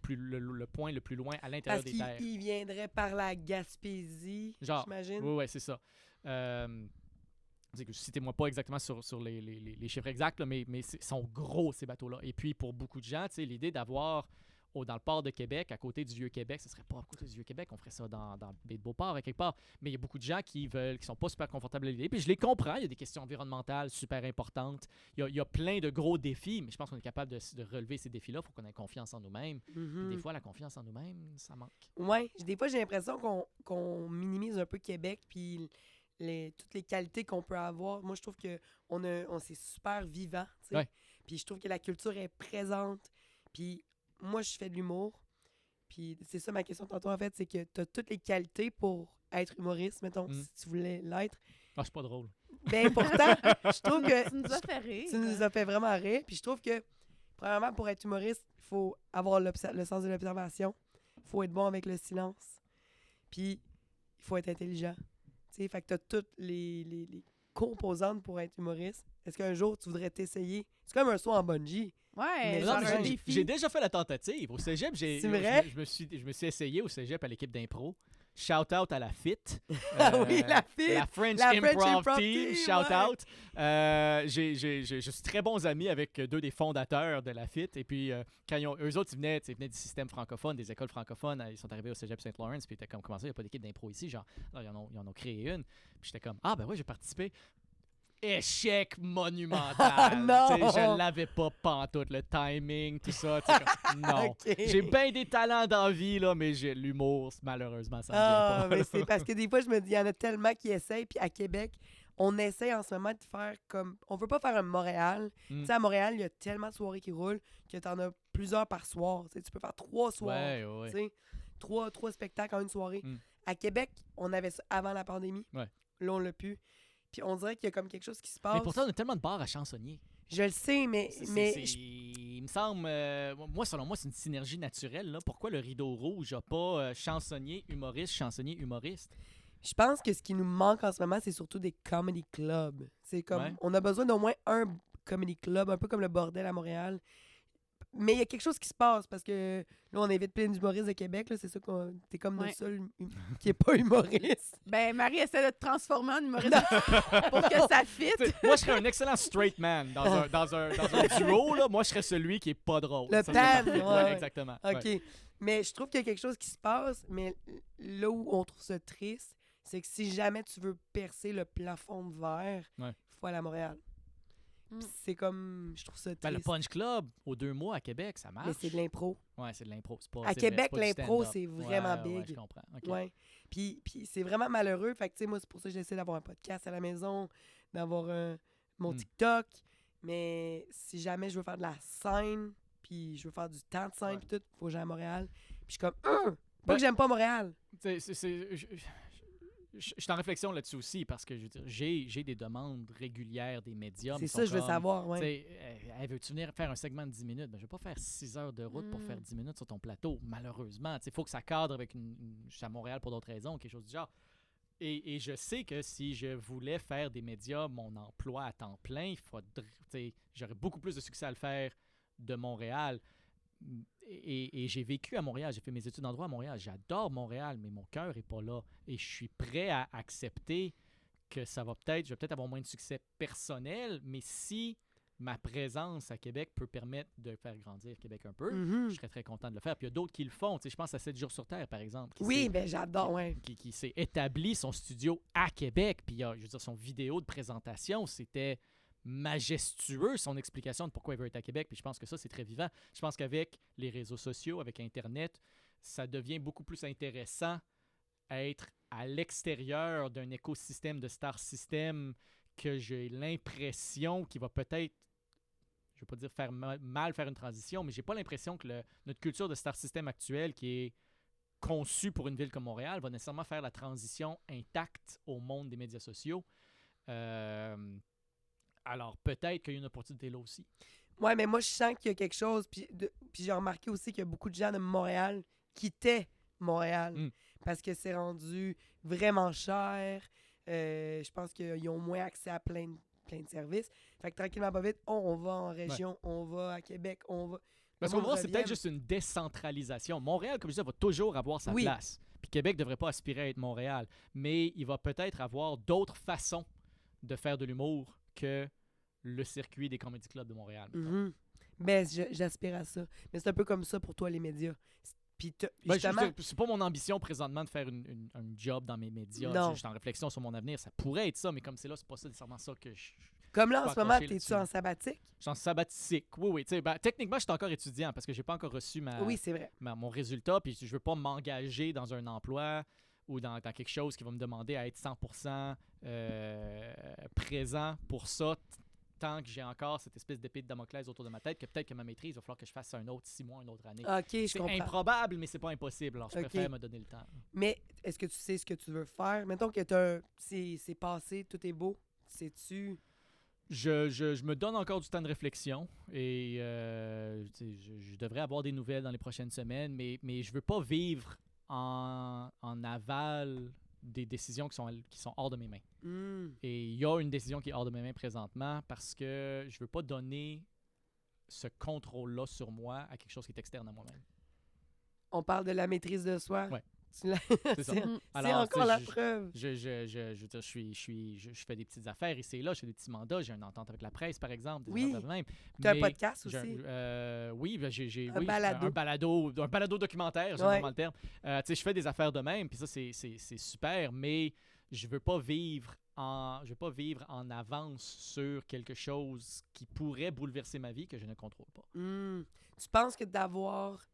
point le plus loin à l'intérieur des terres. Parce qu'il viendrait par la Gaspésie, j'imagine. Oui, c'est ça. Citez-moi pas exactement sur les chiffres exacts, là, mais ils sont gros, ces bateaux-là. Et puis, pour beaucoup de gens, l'idée d'avoir dans le port de Québec, à côté du Vieux-Québec, ce serait pas à côté du Vieux-Québec, on ferait ça dans Baie de Beauport, à quelque part. Mais il y a beaucoup de gens qui sont pas super confortables à l'idée. Puis je les comprends, il y a des questions environnementales super importantes. Il y a plein de gros défis, mais je pense qu'on est capable de relever ces défis-là. Il faut qu'on ait confiance en nous-mêmes. Puis des fois, la confiance en nous-mêmes, ça manque. Oui, des fois, j'ai l'impression qu'on minimise un peu Québec, puis toutes les qualités qu'on peut avoir. Moi, je trouve qu'on c'est super vivant. Ouais. Puis je trouve que la culture est présente. Puis moi, je fais de l'humour. Puis c'est ça ma question tantôt, en fait, c'est que tu as toutes les qualités pour être humoriste, mettons, si tu voulais l'être. Ah, c'est pas drôle. Ben pourtant, je trouve que... Tu nous as fait rire. Tu nous as fait vraiment rire. Puis je trouve que, premièrement, pour être humoriste, il faut avoir le sens de l'observation. Il faut être bon avec le silence. Puis il faut être intelligent. Fait que tu as toutes les composantes pour être humoriste. Est-ce qu'un jour, tu voudrais t'essayer? C'est comme un saut en bungee. Ouais, non, j'ai déjà fait la tentative. Au cégep, c'est vrai? Je me suis essayé au cégep à l'équipe d'impro. Shout out à la FIT. Oui, la FIT! La French Improv Team. Shout out. Je suis très bons amis avec deux des fondateurs de la FIT. Et puis, quand eux autres, ils venaient du système francophone, des écoles francophones. Ils sont arrivés au cégep Saint-Laurent. Puis ils étaient comme, comment ça, il n'y a pas d'équipe d'impro ici? Genre, alors, ils en ont créé une. Puis j'étais comme, ah, ben oui, j'ai participé. Échec monumental. Non! Je l'avais pas pantoute, le timing, tout ça. Comme, non. Okay. J'ai bien des talents dans la vie, là, mais l'humour, malheureusement, ça me vient pas. Mais c'est parce que des fois, je me dis, il y en a tellement qui essayent. Puis à Québec, on essaie en ce moment de faire comme... On veut pas faire un Montréal. Mm. Tu sais, à Montréal, il y a tellement de soirées qui roulent que t'en as plusieurs par soir. Tu sais, tu peux faire 3 soirs. Ouais. Tu sais, trois spectacles en une soirée. Mm. À Québec, on avait ça avant la pandémie. Ouais. Là, on l'a plus. Puis on dirait qu'il y a comme quelque chose qui se passe. Mais pourtant, on a tellement de bars à chansonnier. Je le sais, mais... Il me semble, moi, selon moi, c'est une synergie naturelle. Là. Pourquoi le rideau rouge n'a pas chansonnier, humoriste? Je pense que ce qui nous manque en ce moment, c'est surtout des comedy clubs. C'est comme... Ouais. On a besoin d'au moins un comedy club, un peu comme le Bordel à Montréal. Mais il y a quelque chose qui se passe parce que là, on invite plein d'humoristes de Québec. Là, c'est ça qu'on... T'es comme Ouais. le seul qui est pas humoriste. Ben, Marie essaie de te transformer en humoriste pour que ça fitte. T'sais, moi, je serais un excellent straight man dans un duo. Là. Moi, je serais celui qui est pas drôle. Le Ça, pan, c'est parfait. ouais. Exactement. OK. Ouais. Mais je trouve qu'il y a quelque chose qui se passe, mais là où on trouve ça triste, c'est que si jamais tu veux percer le plafond de verre, Ouais. il faut aller à Montréal. Mm. Puis c'est comme... Je trouve ça triste. Ben, le Punch Club, aux 2 mois à Québec, ça marche. mais c'est de l'impro. Ouais, c'est de l'impro. C'est pas, À c'est Québec, vrai, c'est pas du l'impro, stand-up. c'est vraiment Ouais, big. je comprends. OK. Ouais. Puis c'est vraiment malheureux. Fait que, tu sais, moi, c'est pour ça que j'essaie d'avoir un podcast à la maison, d'avoir mon Mm. TikTok. Mais si jamais je veux faire de la scène, puis je veux faire du temps de scène, Ouais. puis tout, faut que j'aille à Montréal. Puis je suis comme, pas Ben- que j'aime pas Montréal. T'sais, je suis en réflexion là-dessus aussi parce que je veux dire, j'ai des demandes régulières des médias. C'est ça, je veux savoir, ouais. Veux-tu venir faire un segment de 10 minutes? Ben, je vais pas faire 6 heures de route pour faire 10 minutes sur ton plateau, malheureusement. Il faut que ça cadre avec je suis à Montréal pour d'autres raisons, quelque chose du genre. Et je sais que si je voulais faire des médias mon emploi à temps plein, j'aurais beaucoup plus de succès à le faire de Montréal. Et j'ai vécu à Montréal, j'ai fait mes études en droit à Montréal. J'adore Montréal, mais mon cœur n'est pas là. Et je suis prêt à accepter que je vais peut-être avoir moins de succès personnel, mais si ma présence à Québec peut permettre de faire grandir Québec un peu, Mhm. je serais très content de le faire. Puis il y a d'autres qui le font. Je pense à 7 jours sur Terre, par exemple. Oui, ben j'adore, ouais. Qui s'est établi son studio à Québec. Puis je veux dire, son vidéo de présentation, c'était majestueux, son explication de pourquoi il veut être à Québec. Puis je pense que ça, c'est très vivant. Je pense qu'avec les réseaux sociaux, avec Internet, ça devient beaucoup plus intéressant être à l'extérieur d'un écosystème de star system que j'ai l'impression qu'il va peut-être, je ne veux pas dire faire mal faire une transition, mais j'ai pas l'impression que notre culture de star system actuelle qui est conçue pour une ville comme Montréal va nécessairement faire la transition intacte au monde des médias sociaux. Alors, peut-être qu'il y a une opportunité là aussi. Ouais, mais moi, je sens qu'il y a quelque chose. Puis j'ai remarqué aussi qu'il y a beaucoup de gens de Montréal qui quittaient Montréal Mm. parce que c'est rendu vraiment cher. Je pense qu'ils ont moins accès à plein de services. Fait que tranquillement, pas vite, on va en région, on va à Québec, on va... Parce Le qu'on monde voit, c'est peut-être revient. juste une décentralisation. Montréal, comme je disais, va toujours avoir sa Oui. place. Puis Québec ne devrait pas aspirer à être Montréal. Mais il va peut-être avoir d'autres façons de faire de l'humour que le circuit des comedy clubs de Montréal. mettons. Mhm. Ben, j'aspire à ça. Mais c'est un peu comme ça pour toi, les médias. Puis Ben, justement... c'est pas mon ambition présentement de faire un job dans mes médias. Non. Je suis en réflexion sur mon avenir. Ça pourrait être ça, mais comme c'est là, c'est pas nécessairement ça que je Comme là, je en peux ce moment, accrocher t'es-tu là-dessus. en sabbatique? je suis en sabbatique. Oui. Techniquement, je suis encore étudiant parce que j'ai pas encore reçu Oui, c'est vrai. mon résultat. Puis je veux pas m'engager dans un emploi ou dans quelque chose qui va me demander à être 100% présent pour ça. Tant que j'ai encore cette espèce d'épée de Damoclès autour de ma tête, que peut-être que ma maîtrise, il va falloir que je fasse un autre 6 mois, une autre année. OK, je C'est comprends. improbable, mais c'est pas impossible. Alors, je Ok. préfère me donner le temps. Mais est-ce que tu sais ce que tu veux faire? Mettons que c'est passé, tout est beau. Sais-tu? Je me donne encore du temps de réflexion et je devrais avoir des nouvelles dans les prochaines semaines, mais je veux pas vivre en aval des décisions qui sont hors de mes mains. Hmm. Et il y a une décision qui est hors de mes mains présentement parce que je veux pas donner ce contrôle-là sur moi à quelque chose qui est externe à moi-même. On parle de la maîtrise de soi. Ouais. C'est la- C'est ça. c'est Mm. c'est Alors, encore tu sais, la preuve. Je veux dire, je fais des petites affaires ici et là, je fais des petits mandats, j'ai une entente avec la presse, par exemple, des Oui. affaires de même. Tu as un Mais podcast j'ai aussi. oui, ben j'ai Un oui, balado. un balado documentaire, j'aime Ouais. vraiment le terme. Tu sais, je fais des affaires de même, puis ça, c'est super, mais je veux pas vivre en avance sur quelque chose qui pourrait bouleverser ma vie que je ne contrôle pas. Hmm. Tu penses que d'avoir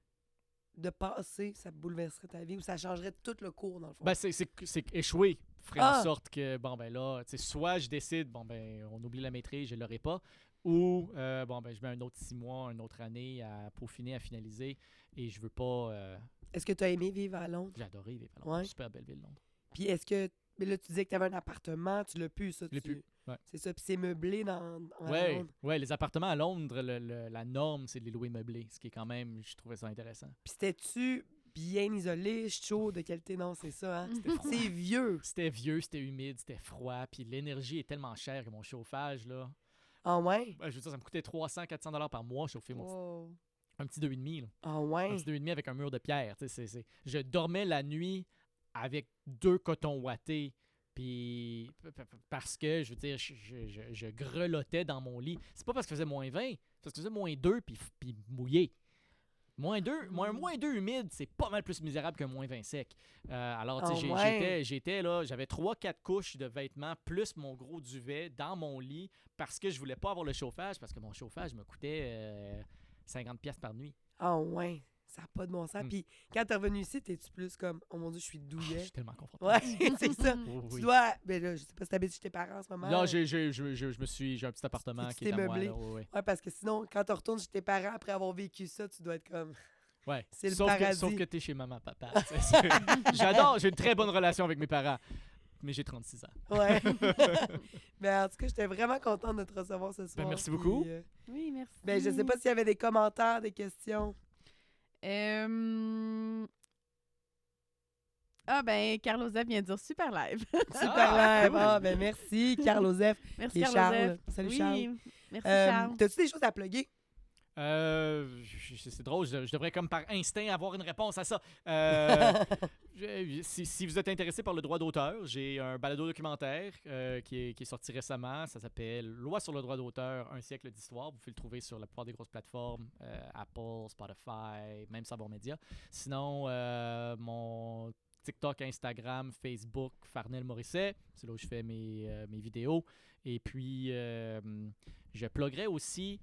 de passer, ça bouleverserait ta vie ou ça changerait tout le cours, dans le fond? Ben, c'est échouer ferait Ah! en sorte que, bon, ben là, tu sais, soit je décide, bon, ben, on oublie la maîtrise, je l'aurai pas, ou, bon, ben, je mets un autre 6 mois, une autre année à peaufiner, à finaliser, et je veux pas... Est-ce que tu as aimé vivre à Londres? J'ai adoré vivre à Londres. Ouais. Super belle ville, Londres. Puis est-ce que... Mais là, tu disais que tu avais un appartement, tu l'as plus, ça? Je l'ai plus, ouais. C'est ça, puis c'est meublé à Ouais, Londres. ouais, les appartements à Londres, la norme, c'est de les louer meublés, ce qui est quand même, je trouvais ça intéressant. Puis c'était-tu bien isolé, chaud, de qualité? Non, c'est ça, hein? C'est vieux. C'était vieux, c'était humide, c'était froid, puis l'énergie est tellement chère que mon chauffage, là... Ah ouais? Je veux dire, ça me coûtait 300-400$ par mois chauffer Wow. un petit 2,5 là. Ah Un ouais? petit 2,5 avec un mur de pierre. Je dormais la nuit avec 2 cotons ouatés. Puis parce que, je veux dire, je grelottais dans mon lit. C'est pas parce qu'il faisait moins 20, c'est parce qu'il faisait moins 2 puis mouillé. Moins 2 humide, c'est pas mal plus misérable qu'un moins 20 sec. Alors, tu sais, j'étais là, j'avais 3-4 couches de vêtements plus mon gros duvet dans mon lit parce que je voulais pas avoir le chauffage, parce que mon chauffage me coûtait 50$ par nuit. Ah ouais? Ça n'a pas de bon sens. Puis quand t'es revenu ici, t'es-tu plus comme, oh mon Dieu, je suis Je douillet? suis tellement confortable. Ouais, c'est ça. Oui, Tu oui. dois... Ben là, je sais pas si t'habites chez tes parents en ce moment. Là, j'ai un petit appartement Tu qui est t'es à moi. meublé. Là, oui. Ouais, parce que sinon, quand tu retournes chez tes parents après avoir vécu ça, tu dois être comme... Ouais. C'est le sauf paradis. sauf que t'es chez maman, papa. J'adore, j'ai une très bonne relation avec mes parents. Mais j'ai 36 ans. Ouais. Ben, en tout cas, j'étais vraiment contente de te recevoir ce soir. merci puis, beaucoup. Oui, merci. Ben, je sais pas s'il y avait des commentaires, des questions. Ah ben, Carl Joseph vient de dire super live. Super live. Ah, ben merci, Carl Joseph Merci et Carl Charles. Joseph. Salut, Oui, Charles. merci Charles. T'as-tu des choses à plugger? C'est drôle, je devrais comme par instinct avoir une réponse à ça. Si vous êtes intéressé par le droit d'auteur, j'ai un balado documentaire qui est sorti récemment. Ça s'appelle Loi sur le droit d'auteur, un siècle d'histoire. Vous pouvez le trouver sur la plupart des grosses plateformes, Apple, Spotify, même Savoir Média. Sinon, mon TikTok, Instagram, Facebook, Farnel Morisset, c'est là où je fais mes vidéos. Et puis, je pluguerai aussi...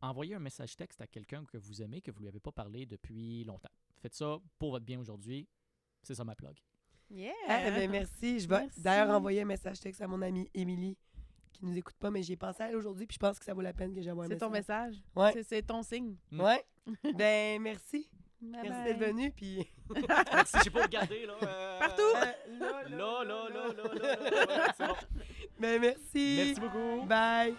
Envoyez un message texte à quelqu'un que vous aimez, que vous ne lui avez pas parlé depuis longtemps. Faites ça pour votre bien aujourd'hui. C'est ça ma plug. Yeah! Ah, ben merci. Je vais Merci. d'ailleurs envoyer un message texte à mon amie Émilie, qui nous écoute pas, mais j'ai pensé à elle aujourd'hui, puis je pense que ça vaut la peine que j'envoie un C'est message. ton message. Ouais. C'est ton signe. Ouais. Ben, merci. Bye Merci bye. d'être venu, puis... Merci, j'ai pas regardé, là. Partout. Là. Ouais, c'est bon. Ben, merci. Merci beaucoup. Bye.